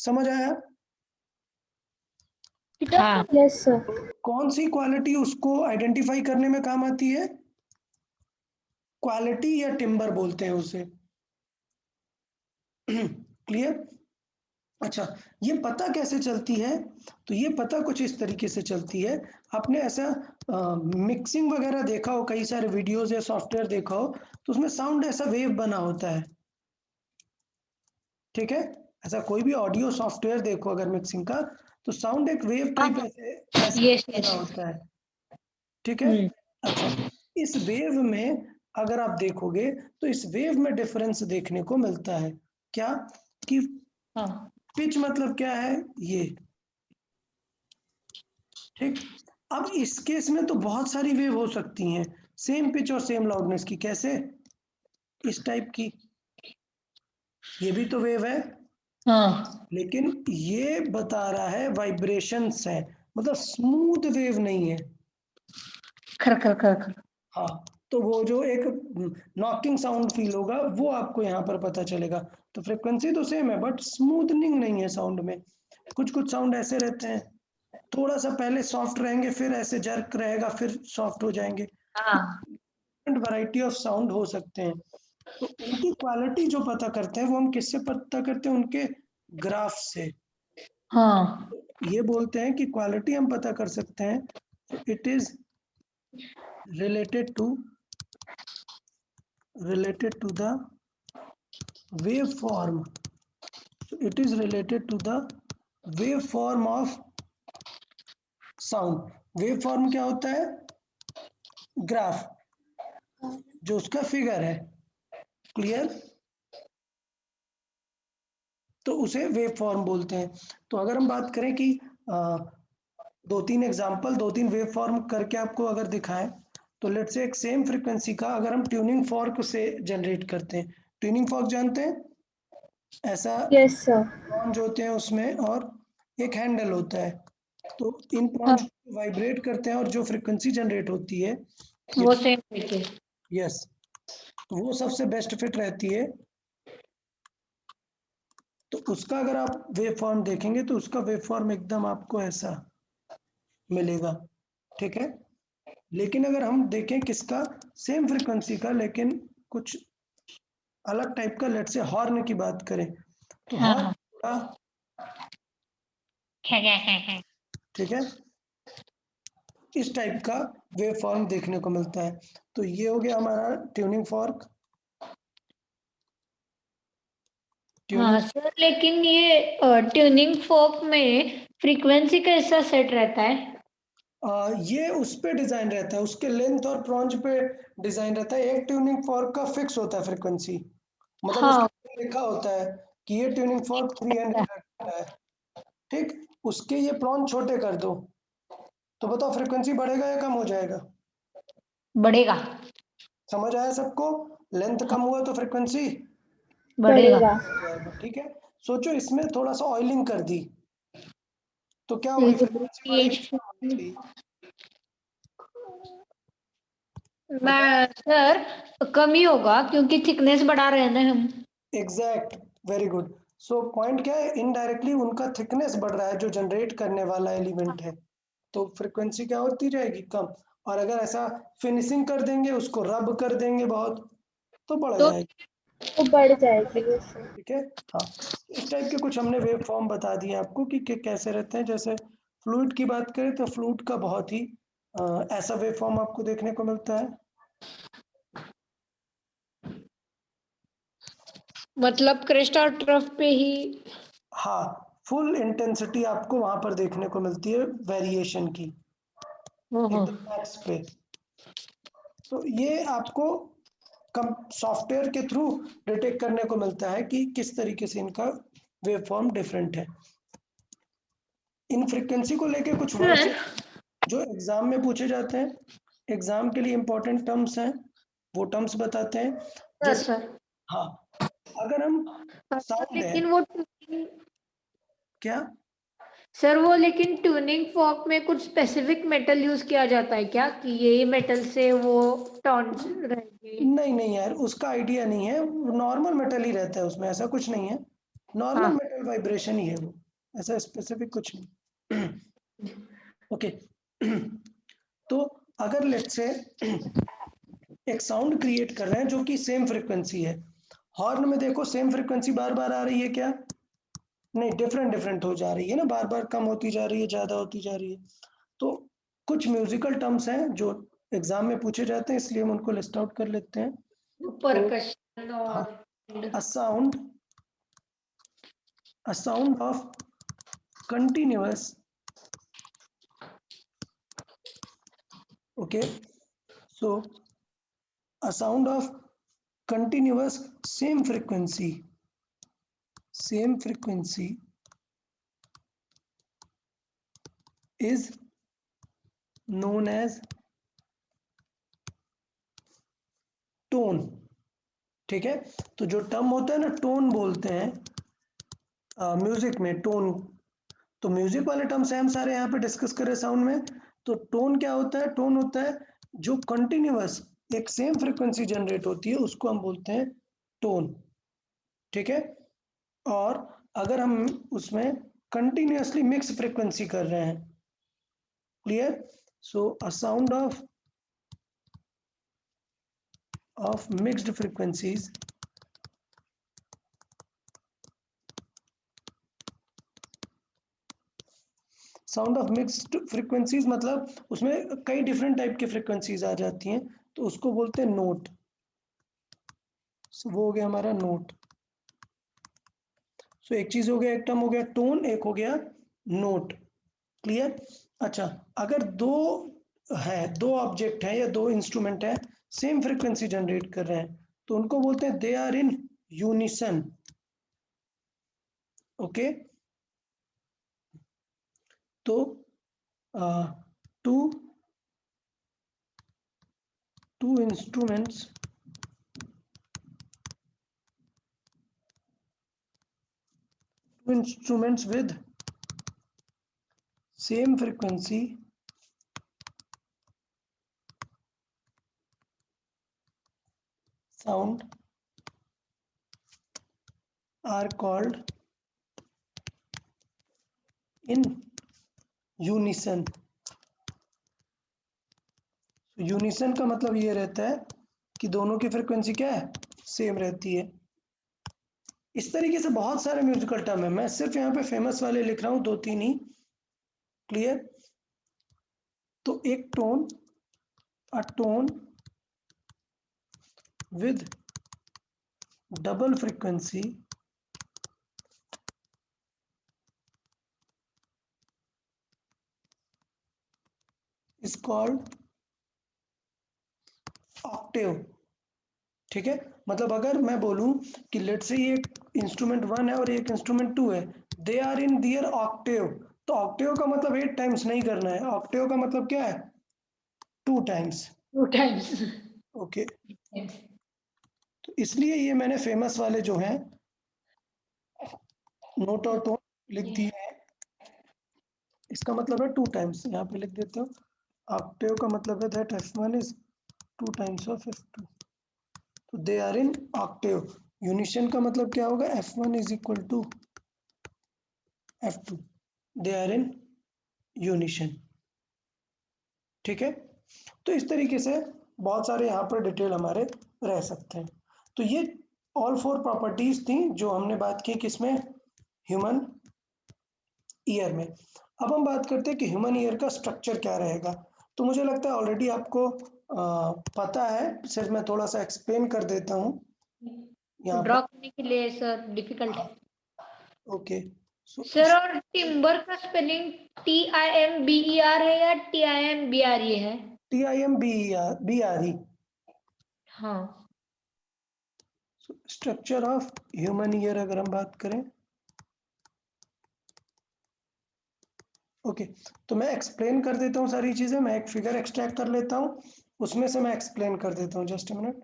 समझ आया? हाँ। Yes sir. कौन सी क्वालिटी उसको आइडेंटिफाई करने में काम आती है? क्वालिटी या टिम्बर बोलते हैं उसे। क्लियर? अच्छा, ये पता कैसे चलती है? तो ये पता कुछ इस तरीके से चलती है, आपने ऐसा मिक्सिंग वगैरह देखा हो, कई सारे वीडियोस या सॉफ्टवेयर देखा हो, तो उसमें साउंड ऐसा वेव बना होता है, ठीक है। ऐसा कोई भी ऑडियो सॉफ्टवेयर देखो अगर मिक्सिंग का, तो साउंड एक वेव टाइप ऐसे ऐसे यस बना यस। होता है, ठीक है। अच्छा, इस वेव में अगर आप देखोगे तो इस वेव में डिफरेंस देखने को मिलता है, क्या कि हाँ पिच मतलब क्या है ये, ठीक। अब इस केस में तो बहुत सारी वेव हो सकती हैं सेम पिच और सेम लाउडनेस की, कैसे? इस टाइप की, ये भी तो वेव है, हाँ। लेकिन ये बता रहा है वाइब्रेशंस है, मतलब स्मूथ वेव नहीं है। खर खर खर खर। हाँ, तो वो जो एक नॉकिंग साउंड फील होगा वो आपको यहाँ पर पता चलेगा। तो फ्रिक्वेंसी तो सेम है बट स्मूथनिंग नहीं है साउंड में। कुछ कुछ साउंड ऐसे रहते हैं, थोड़ा सा पहले सॉफ्ट रहेंगे, फिर ऐसे जर्क रहेगा, फिर सॉफ्ट हो जाएंगे। हाँ वैरायटी ऑफ साउंड हो सकते हैं, तो उनकी क्वालिटी जो पता करते हैं वो हम किससे पता करते हैं? उनके ग्राफ से। हाँ। ये बोलते हैं कि क्वालिटी हम पता कर सकते हैं, तो it is related to the waveform, so it is related to the waveform of sound। waveform क्या होता है? ग्राफ, जो उसका फिगर है, क्लियर, तो उसे वेवफॉर्म बोलते हैं। तो अगर हम बात करें कि दो तीन एग्जांपल, दो तीन वेवफॉर्म करके आपको अगर दिखाएं, तो लेट से एक सेम फ्रीक्वेंसी का अगर हम ट्यूनिंग फॉर्क से जनरेट करते हैं, ट्यूनिंग फॉर्क जानते हैं, ऐसा यस सर। प्रॉन्ज होते हैं उसमें और एक हैंडल होता है, तो इन हाँ, प्रॉन्ज वाइब्रेट करते हैं और जो फ्रीक्वेंसी जनरेट होती है, वो सेम तरीके। यस, तो वो सबसे बेस्ट फिट रहती है। तो उसका अगर आप वेव फॉर्म देखेंगे तो उसका वेव फॉर्म एकदम आपको ऐसा मिलेगा, ठीक है। लेकिन अगर हम देखें किसका, सेम फ्रीक्वेंसी का लेकिन कुछ अलग टाइप का, लेट से हॉर्न की बात करें, तो हाँ हॉर्न हाँ। थोड़ा, ठीक है, इस टाइप का वेव फॉर्म देखने को मिलता है। तो ये हो गया हमारा ट्यूनिंग फॉर्क। हाँ ट्यूनिंग, सर, लेकिन ये ट्यूनिंग फोक में फ्रीक्वेंसी कैसा सेट रहता है? ये उस पे डिजाइन रहता है, उसके लेंथ और प्रॉन्च पे डिजाइन रहता है। एक ट्यूनिंग फॉर्क का फिक्स होता है फ्रीक्वेंसी, मतलब हाँ उसके लिखा होता है कि ये ट्यूनिंग फॉर्क 300 है, ठीक। उसके ये प्रॉन्च छोटे कर दो तो बताओ फ्रीक्वेंसी बढ़ेगा या कम हो जाएगा? बढ़ेगा। समझ आया सबको? लेंथ कम हुआ तो फ्रीक्वेंसी बढ़ेगा। बढ़ेगा। जाएगा, ठीक है। सोचो इसमें थोड़ा सा ऑयलिंग कर दी तो क्या ये होगी, तो फ्रीक्वेंसी बढ़ेगी या कम होनी चाहिए? मैं सर कम ही होगा क्योंकि थिकनेस बढ़ा रहे हैं ना हम। Exact, very good. So point क्या है, इनडायरेक्टली उनका थिकनेस बढ़ रहा है जो जनरेट करने वाला एलिमेंट है, तो फ्रीक्वेंसी क्या होती जाएगी, कम। और अगर ऐसा फिनिशिंग कर देंगे, उसको रब कर देंगे बहुत, तो बढ़ तो जाएगी, तो बढ़ जाएगी उससे। ठीक है। हाँ, इस टाइप के कुछ हमने वेव फॉर्म बता दिए आपको कि कैसे रहते हैं। जैसे फ्लूइड की बात करें तो फ्लूइड का बहुत ही ऐसा वेव फॉर्म आपको देखने को मिलता है। मतलब क्रेस्ट और ट्रफ पे ही। हाँ, फुल इंटेंसिटी आपको वहां पर देखने को मिलती है वेरिएशन की, एकदम मैक्स पे। तो ये आपको कम सॉफ्टवेयर के थ्रू डिटेक्ट करने को मिलता है कि किस तरीके से इनका वेव फॉर्म डिफरेंट है। इन फ्रीक्वेंसी को लेके कुछ वर्ड्स सर जो एग्जाम में पूछे जाते हैं, एग्जाम के लिए इंपॉर्टेंट टर्म्स हैं, वो टर्म्स बताते हैं। सर जैसे, सर हाँ, अगर हम साउंड है, लेकिन वो क्या? सर वो लेकिन ट्यूनिंग फॉर्क में कुछ स्पेसिफिक मेटल यूज किया जाता है क्या कि यही मेटल से वो टोन रहेंगे? नहीं नहीं यार, उसका आइडिया नहीं है, नॉर्मल मेटल ही रहता है उसमें, ऐसा कुछ नहीं है, नॉर्मल हाँ मेटल वाइब्रेशन ही है वो, ऐसा स्पेसिफिक कुछ नहीं। ओके। तो अगर लेट्स से एक साउंड क्रिएट कर रहे हैं जो कि सेम फ्रीक्वेंसी है, हॉर्न में देखो सेम फ्रीक्वेंसी बार बार आ रही है क्या? नहीं, डिफरेंट डिफरेंट हो जा रही है ना, बार बार कम होती जा रही है, ज्यादा होती जा रही है। तो कुछ म्यूजिकल टर्म्स हैं जो एग्जाम में पूछे जाते हैं, इसलिए हम उनको लिस्ट आउट कर लेते हैं। तो परकशन हाँ, और a sound a sound of continuous, okay, so a sound of continuous same frequency is known as tone, ठीक है। तो जो टर्म होता है ना, टोन बोलते हैं म्यूजिक में, टोन। तो म्यूजिक वाले टर्म्स हैं हम सारे यहाँ पे डिस्कस करें साउंड में। तो टोन क्या होता है? टोन होता है जो कंटिन्यूअस एक सेम फ्रीक्वेंसी जनरेट होती है, उसको हम बोलते हैं टोन, ठीक है। और अगर हम उसमें कंटिन्यूअसली मिक्स फ्रीक्वेंसी कर रहे हैं, clear. So a sound of mixed frequencies sound of mixed frequencies मतलब उसमें कई डिफरेंट टाइप की फ्रीक्वेंसीज आ जाती हैं, तो उसको बोलते हैं नोट। वो हो गया हमारा नोट। सो एक चीज हो गया, एक टर्म हो गया टोन, एक हो गया नोट, क्लियर। अच्छा, अगर दो ऑब्जेक्ट है या दो इंस्ट्रूमेंट है, सेम फ्रीक्वेंसी जनरेट कर रहे हैं, तो उनको बोलते हैं they are in unison, okay. तो two two instruments with same frequency sound are called in unison। Unison का मतलब ये रहता है कि दोनों की फ्रीक्वेंसी क्या है, सेम रहती है। इस तरीके से बहुत सारे म्यूजिकल टर्म है, मैं सिर्फ यहाँ पे फेमस वाले लिख रहा हूँ, दो तीन ही, क्लियर। तो एक tone, a tone with double frequency is called Octave. ठीक है, मतलब अगर मैं बोलूं कि लेट्स से ये इंस्ट्रूमेंट 1 है और एक इंस्ट्रूमेंट 2 है, they are in their octave, तो ऑक्टेव का मतलब 8 टाइम्स नहीं करना है, ऑक्टेव का मतलब क्या है, 2 टाइम्स। 2 times. Okay, Yes. तो इसलिए ये मैंने फेमस वाले जो हैं नोट और टोन लिख दिए हैं। इसका मतलब है 2 टाइम्स, यहाँ पे लिख देता हूँ। ऑक्टेव का मतलब है that F1 is 2 times of F2, तो दे आर इन ऑक्टेव। यूनिशन का मतलब क्या होगा, F1 is equal to F2, they are in unison. ठीक है, तो इस तरीके से बहुत सारे यहाँ पर डिटेल हमारे रह सकते हैं। तो ये ऑल 4 प्रॉपर्टीज थी जो हमने बात की किसमें, ह्यूमन ईयर में। अब हम बात करते हैं कि ह्यूमन ईयर का स्ट्रक्चर क्या रहेगा। तो मुझे लगता है ऑलरेडी आपको पता है, सिर्फ मैं थोड़ा सा एक्सप्लेन कर देता हूँ यहाँ ड्रॉ पर। करने के लिए सर डिफिकल्ट है ओके, सर। और टिम्बर का स्पेलिंग TIMBER है या TIMBRE है? TIMBER। हाँ स्ट्रक्चर ऑफ ह्यूमन ईयर अगर हम बात करें, ओके, तो मैं एक्सप्लेन कर देता हूँ सारी चीजें। मैं एक फिगर एक्सट्रैक्ट कर लेता हूँ, उसमें से मैं एक्सप्लेन कर देता हूँ। Just a minute.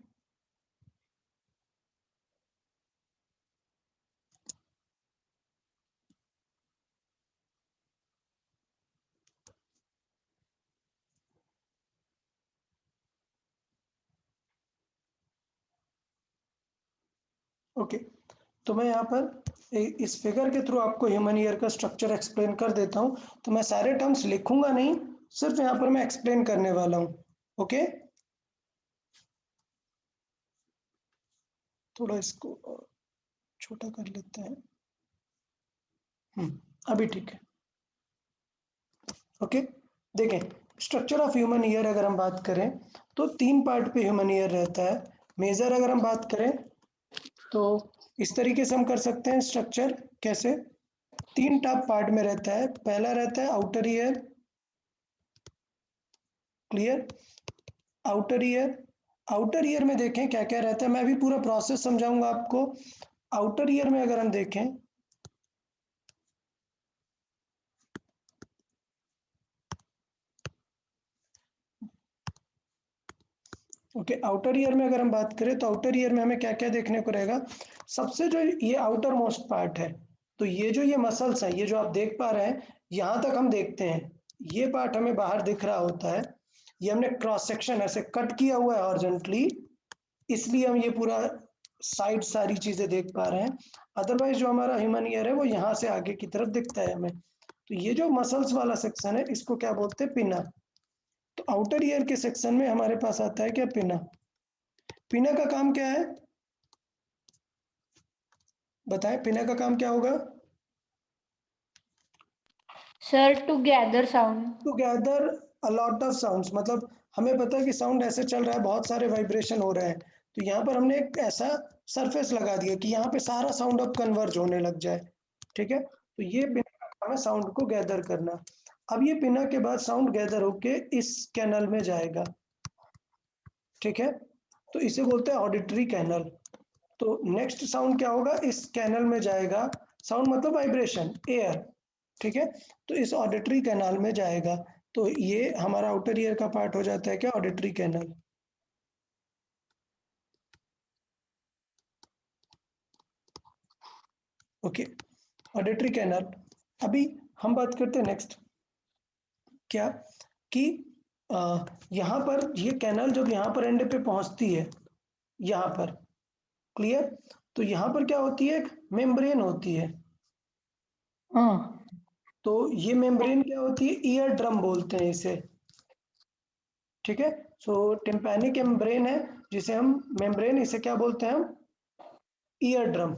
ओके, तो मैं यहाँ पर इस फिगर के थ्रू आपको ह्यूमन ईयर का स्ट्रक्चर एक्सप्लेन कर देता हूँ। तो मैं सारे टर्म्स लिखूंगा नहीं, सिर्फ यहाँ पर मैं एक्सप्लेन करने वाला हूँ। ओके, थोड़ा इसको छोटा कर लेते हैं। अभी ठीक है। ओके, देखें, स्ट्रक्चर ऑफ ह्यूमन ईयर अगर हम बात करें तो 3 पार्ट पे ह्यूमन ईयर रहता है। मेजर अगर हम बात करें तो इस तरीके से हम कर सकते हैं स्ट्रक्चर। कैसे, 3 टॉप पार्ट में रहता है। पहला रहता है outer ear, clear, outer ear. Outer ear में देखें क्या क्या रहता है, मैं अभी पूरा प्रोसेस समझाऊंगा आपको। आउटर ईयर में अगर हम देखें, ओके, आउटर ईयर में अगर हम बात करें तो आउटर ईयर में हमें क्या क्या देखने को रहेगा। सबसे जो ये आउटर मोस्ट पार्ट है, तो ये जो ये मसल्स है, ये जो आप देख पा रहे हैं, यहाँ तक हम देखते हैं, ये पार्ट हमें बाहर दिख रहा होता है। ये हमने क्रॉस सेक्शन ऐसे कट किया हुआ है हॉरिजॉन्टली, इसलिए हम ये पूरा साइड सारी चीजें देख पा रहे हैं। अदरवाइज जो हमारा ह्यूमन ईयर है वो यहाँ से आगे की तरफ दिखता है हमें। तो ये जो मसल्स वाला सेक्शन है इसको क्या बोलते हैं, पिना। तो आउटर ईयर के सेक्शन में हमारे पास आता है क्या, पिना। पिना का काम क्या है, बताएं, पिना का काम क्या होगा। Sir to gather sound. To gather a lot of sounds, मतलब हमें पता है कि साउंड ऐसे चल रहा है, बहुत सारे वाइब्रेशन हो रहे हैं, तो यहाँ पर हमने एक ऐसा सरफेस लगा दिया कि यहाँ पे सारा साउंड अब कन्वर्ज होने लग जाए। ठीक है, तो ये पिना का काम है साउंड को गैदर करना। अब ये पिना के बाद साउंड गैदर होके इस कैनल में जाएगा। ठीक है, तो इसे बोलते हैं ऑडिटरी कैनल। तो नेक्स्ट साउंड क्या होगा, इस कैनल में जाएगा। साउंड मतलब वाइब्रेशन, एयर। ठीक है, तो इस ऑडिटरी कैनाल में जाएगा। तो ये हमारा आउटर ईयर का पार्ट हो जाता है क्या, auditory canal. Okay, auditory canal. अभी हम बात करते हैं नेक्स्ट क्या, कि यहाँ पर ये कैनल जब यहाँ पर एंड पे पहुंचती है, यहाँ पर, क्लियर, तो यहाँ पर क्या होती है, एक मेम्ब्रेन होती है। हाँ तो ये मेम्ब्रेन क्या होती है, ईयर ड्रम बोलते हैं इसे। ठीक है, सो टिम्पैनिक मेम्ब्रेन है जिसे हम मेम्ब्रेन, इसे क्या बोलते हैं हम, ईयर ड्रम।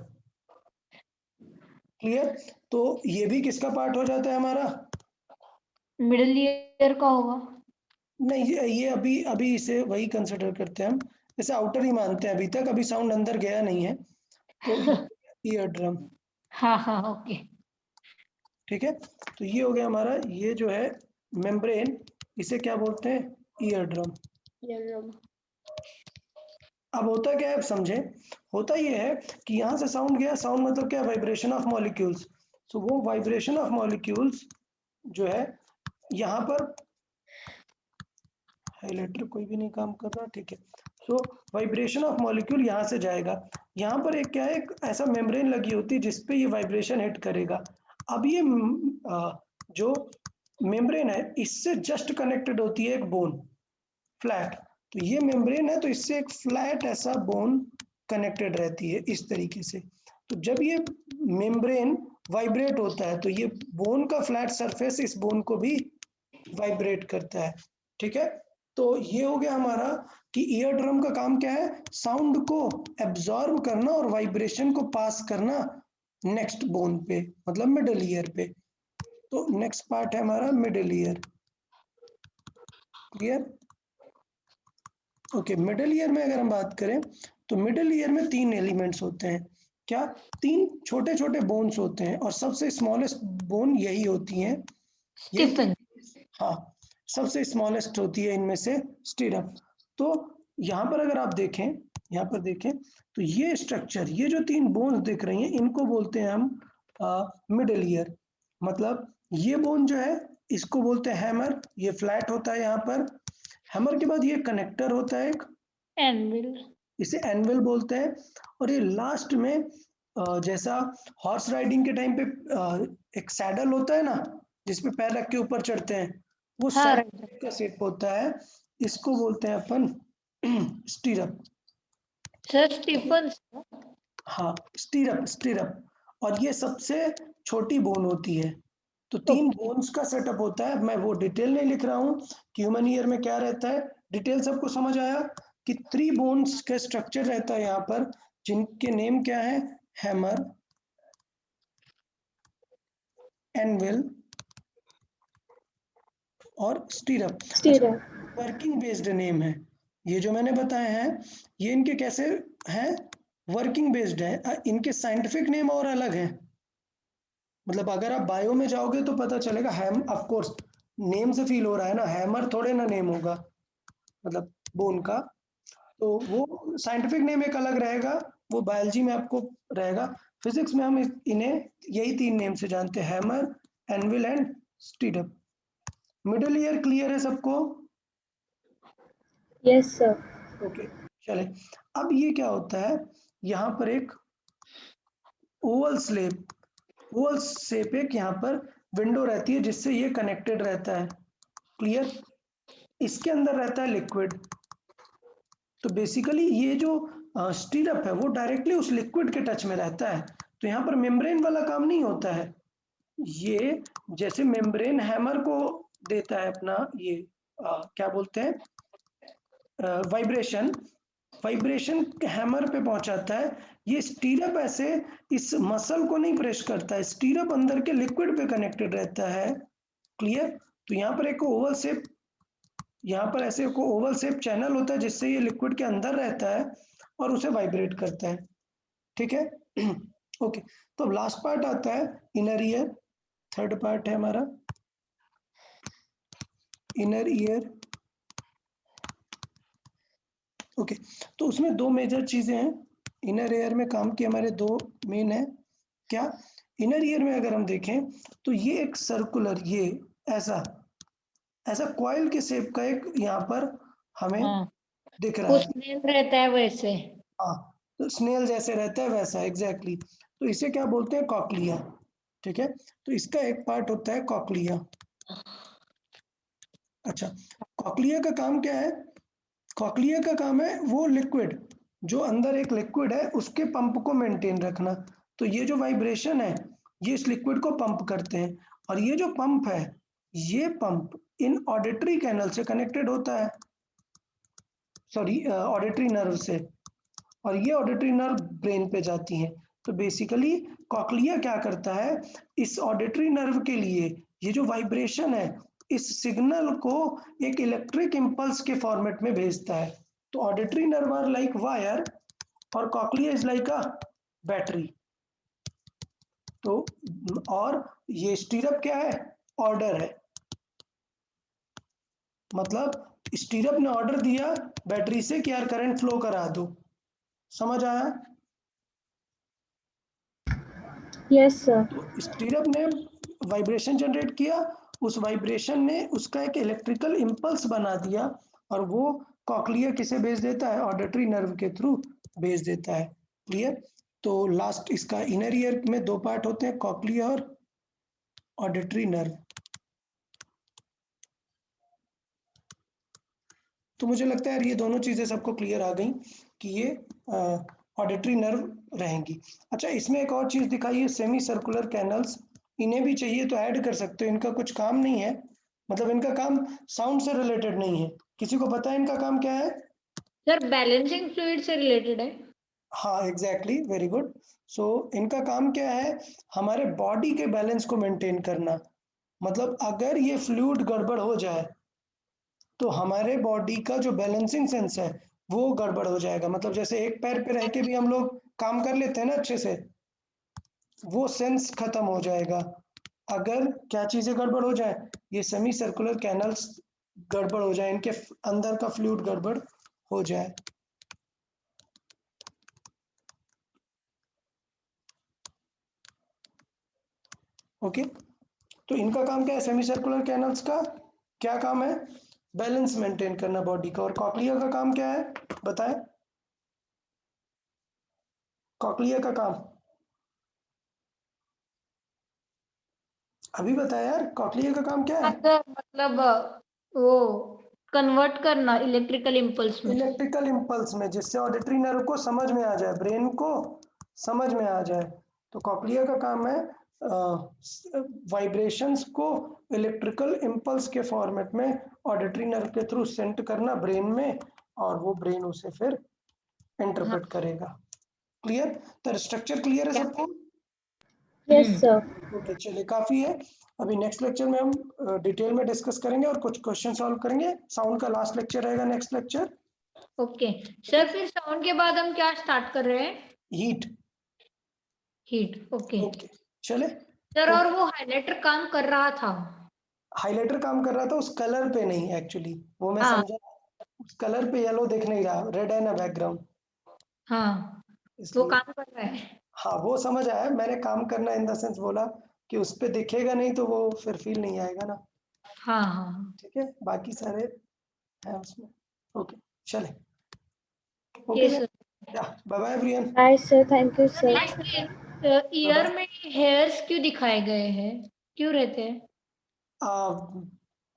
क्लियर, तो ये भी किसका पार्ट हो जाता है हमारा, मिडिल ईयर का होगा। नहीं, ये अभी अभी इसे वही कंसिडर करते हैं हम, इसे आउटर ही मानते हैं अभी तक, अभी साउंड अंदर गया नहीं है, तो ईयर ड्रम। हाँ हाँ ओके। ठीक है, तो ये हो गया हमारा, ये जो है मेम्ब्रेन इसे क्या बोलते हैं? Ear drum. अब होता क्या है, अब समझे। होता ये है कि यहाँ से साउंड गया, साउंड मतलब क्या? Vibration of molecules. सो वो वाइब्रेशन ऑफ मॉलिक्यूल्स जो है यहाँ पर, हाइलाइटर कोई भी नहीं काम कर रहा, ठीक है। सो वाइब्रेशन ऑफ मॉलिक्यूल यहाँ से जाएगा, यहाँ पर एक क्या है, एक ऐसा मेम्ब्रेन लगी होती है जिसपे ये वाइब्रेशन हिट करेगा। अब ये जो मेम्ब्रेन है इससे जस्ट कनेक्टेड होती है एक बोन, फ्लैट। तो ये मेम्ब्रेन है तो इससे एक फ्लैट ऐसा बोन कनेक्टेड रहती है इस तरीके से। तो जब ये मेम्ब्रेन वाइब्रेट होता है तो ये बोन का फ्लैट सरफेस इस बोन को भी वाइब्रेट करता है, ठीक है। तो ये हो गया हमारा कि ईयर ड्रम का काम क्या है? साउंड को एब्जॉर्ब करना और वाइब्रेशन को पास करना नेक्स्ट बोन पे, मतलब मिडल ईयर पे। तो नेक्स्ट पार्ट है हमारा middle ear. Clear? Okay, middle ear में अगर हम बात करें तो मिडल ईयर में 3 एलिमेंट्स होते हैं। क्या? 3 छोटे छोटे बोन्स होते हैं और सबसे स्मॉलेस्ट बोन यही होती हैं। स्टीफन। हाँ, सबसे स्मॉलेस्ट होती है इनमें से स्टीरप। तो यहाँ पर अगर आप देखें, यहाँ पर देखें तो ये स्ट्रक्चर, ये जो 3 बोन्स दिख रही हैं इनको बोलते हैं हम मिडल ईयर। मतलब ये बोन जो है इसको बोलते हैं हैमर, ये फ्लैट होता है यहाँ पर। हैमर के बाद ये कनेक्टर होता है एक, एनविल। इसे एनविल बोलते हैं। और ये लास्ट में जैसा हॉर्स राइडिंग के टाइम पे एक सैडल होता है ना, जिसपे पैर रख के ऊपर चढ़ते हैं, वो हाँ, सैडल का शेप होता है, इसको बोलते हैं अपन स्टीरअप। Sir Stephen. हाँ, स्टीरअप, स्टीरअप। और ये सबसे छोटी बोन होती है। तो 3 बोन्स का सेटअप होता है। मैं वो डिटेल नहीं लिख रहा हूँ कि ह्यूमन ईयर में क्या रहता है, डिटेल सबको समझ आया कि 3 बोन्स का स्ट्रक्चर रहता है यहाँ पर, जिनके नेम क्या है? हैमर, एनविल और स्टीरअप। स्टीरअप। वर्किंग बेस्ड नेम है ये जो मैंने बताए हैं, ये इनके कैसे हैं? वर्किंग बेस्ड है। इनके साइंटिफिक नेम और अलग हैं। मतलब अगर आप बायो में जाओगे तो पता चलेगा। हैम, ऑफ कोर्स नेम से फील हो रहा है ना, हैमर थोड़े ना नेम होगा, मतलब बोन का। तो वो साइंटिफिक नेम एक अलग रहेगा, वो बायोलॉजी में आपको रहेगा। फिजिक्स में हम इन्हें यही 3 नेम से जानते हैं, hammer, anvil and स्टीरअप। Middle ear clear है सबको? Yes sir. ओके, चले। अब ये क्या होता है, यहाँ पर एक ओवल स्लेब, ओवल शेप एक यहाँ पर विंडो रहती है जिससे ये कनेक्टेड रहता है। क्लियर? इसके अंदर रहता है लिक्विड। तो बेसिकली ये जो स्टीरअप है वो डायरेक्टली उस लिक्विड के टच में रहता है। तो यहाँ पर मेम्ब्रेन वाला काम नहीं होता है। ये जैसे मेम्ब्रेन हैमर को देता है अपना ये क्या बोलते हैं, वाइब्रेशन, वाइब्रेशन हैमर पे पहुंचाता है। ये स्टीरअप ऐसे इस मसल को नहीं प्रेस करता है, स्टीरअप अंदर के लिक्विड पे कनेक्टेड रहता है। क्लियर? तो यहाँ पर एक ओवल शेप, यहाँ पर ऐसे को ओवल शेप चैनल होता है जिससे ये लिक्विड के अंदर रहता है और उसे वाइब्रेट करता है, ठीक है। ओके, तो अब लास्ट पार्ट आता है इनर ईयर। थर्ड पार्ट है हमारा इनर ईयर। ओके, तो उसमें 2 मेजर चीजें हैं इनर ईयर में काम की, हमारे 2 मेन है। क्या? इनर ईयर में अगर हम देखें तो ये एक सर्कुलर, ये ऐसा ऐसा कॉइल के शेप का एक यहाँ पर हमें दिख रहा है। स्नेल रहता है वैसे। हाँ, तो स्नेल जैसे रहता है वैसा, एग्जैक्टली। तो इसे क्या बोलते हैं? कॉक्लिया, ठीक है। तो इसका एक पार्ट होता है कॉक्लिया। अच्छा, कॉक्लिया का काम क्या है? कॉक्लिया का काम है वो लिक्विड, जो अंदर एक लिक्विड है उसके पंप को मेंटेन रखना। तो ये जो वाइब्रेशन है ये इस लिक्विड को पंप करते हैं। और ये जो पंप है, ये पंप इन ऑडिटरी कैनल से कनेक्टेड होता है, सॉरी ऑडिटरी नर्व से। और ये ऑडिटरी नर्व ब्रेन पे जाती हैं। तो बेसिकली कॉक्लिया क्या करता है, इस ऑडिटरी नर्व के लिए ये जो वाइब्रेशन है इस सिग्नल को एक इलेक्ट्रिक इंपल्स के फॉर्मेट में भेजता है। तो auditory nerve are like wire और cochlea is like a battery. तो और ये स्टीरअप क्या है? ऑर्डर है। मतलब स्टीरअप ने ऑर्डर दिया बैटरी से कि यार करंट फ्लो करा दो, समझ आया? Yes sir. तो स्टीरअप ने वाइब्रेशन जनरेट किया, उस वाइब्रेशन ने उसका एक इलेक्ट्रिकल इम्पल्स बना दिया और वो कॉक्लिया किसे भेज देता है? ऑडिटरी नर्व के थ्रू भेज देता है। क्लियर? तो लास्ट इसका इनर ईयर में दो पार्ट होते हैं, कॉक्लिया और ऑडिटरी नर्व। तो मुझे लगता है यार ये दोनों चीजें सबको क्लियर आ गई कि ये ऑडिटरी नर्व रहेंगी। अच्छा, इसमें एक और चीज दिखाई है, सेमी सर्कुलर कैनल्स। इन्हें भी चाहिए तो ऐड कर सकते हो, इनका कुछ काम नहीं है, मतलब इनका काम साउंड से रिलेटेड नहीं है। किसी को पता है इनका काम क्या है? सर बैलेंसिंग फ्लूइड से रिलेटेड है। हाँ एग्जैक्टली, वेरी गुड। सो इनका काम क्या है? हमारे बॉडी के बैलेंस को मेंटेन करना। मतलब अगर ये फ्लूइड गड़बड़ हो जाए तो हमारे बॉडी का जो बैलेंसिंग सेंस है वो गड़बड़ हो जाएगा। मतलब जैसे एक पैर पे रह के भी हम लोग काम कर लेते हैं ना अच्छे से, वो सेंस खत्म हो जाएगा अगर क्या चीजें गड़बड़ हो जाए, ये सेमी सर्कुलर कैनल्स गड़बड़ हो जाए, इनके अंदर का फ्लूइड गड़बड़ हो जाए। ओके, तो इनका काम क्या है? सेमी सर्कुलर कैनल्स का क्या काम है? बैलेंस मेंटेन करना बॉडी का। और कॉक्लिया का काम क्या है बताएं? कॉक्लिया का काम अभी बताया यार, कॉक्लिया का काम क्या है? सर मतलब वो कन्वर्ट करना इलेक्ट्रिकल इम्पल्स में। इलेक्ट्रिकल इम्पल्स में, जिससे ऑडिटरी नर्व को समझ में आ जाए, ब्रेन को समझ में आ जाए। तो कॉक्लिया का काम है वाइब्रेशंस को इलेक्ट्रिकल इम्पल्स के फॉर्मेट में ऑडिटरी नर्व के थ्रू सेंड करना ब्रेन में, और वो ब्रेन उसे फिर इंटरप्रेट करेगा। क्लियर? तो स्ट्रक्चर क्लियर है सबको? Yes sir. ओके, चलिए काफी है। अभी नेक्स्ट लेक्चर में हम डिटेल में डिस्कस करेंगे और कुछ क्वेश्चन सॉल्व करेंगे। साउंड का लास्ट लेक्चर रहेगा नेक्स्ट लेक्चर। ओके सर, फिर साउंड के बाद हम क्या स्टार्ट कर रहे हैं? हीट। हीट। ओके ओके चले। सर, और वो हाइलाइटर काम कर रहा था? हाइलाइटर काम कर रहा था उस कलर पे नहीं, एक्चुअली वो मैं हाँ समझा, उस कलर पे येलो दिख नहीं रहा, रेड है ना बैकग्राउंड, हाँ, वो इसलिए। काम कर रहा है। हाँ वो समझ आया, मैंने काम करना इन द सेंस बोला कि उस पे दिखेगा नहीं तो वो फिर फील नहीं आएगा ना। हाँ हाँ। ठीक है, बाकी सारे हैं उसमें। ओके चले। ये ओके सर। या bye bye everyone. Bye sir, thank you sir. Ear में हेयर्स क्यों दिखाए गए हैं? क्यों रहते हैं?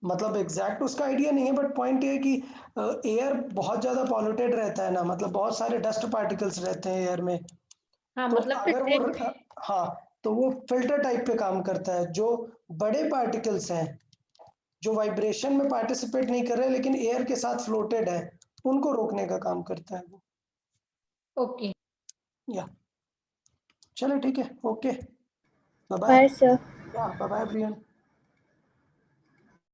मतलब एग्जैक्ट उसका आइडिया नहीं है, बट पॉइंट ये है कि एयर बहुत ज़्यादा पॉल्यूटेड रहता है ना, मतलब बहुत सारे डस्ट पार्टिकल्स रहते हैं एयर में। हाँ तो मतलब अगर वो filtrate है। हाँ, तो वो फिल्टर टाइप पे काम करता है। जो बड़े पार्टिकल्स हैं जो वाइब्रेशन में पार्टिसिपेट नहीं कर रहे लेकिन एयर के साथ फ्लोटेड है, उनको रोकने का काम करता है वो। ओके। या चलो ठीक है, okay bye bye. Bye sir. या बाय बाय एवरीवन।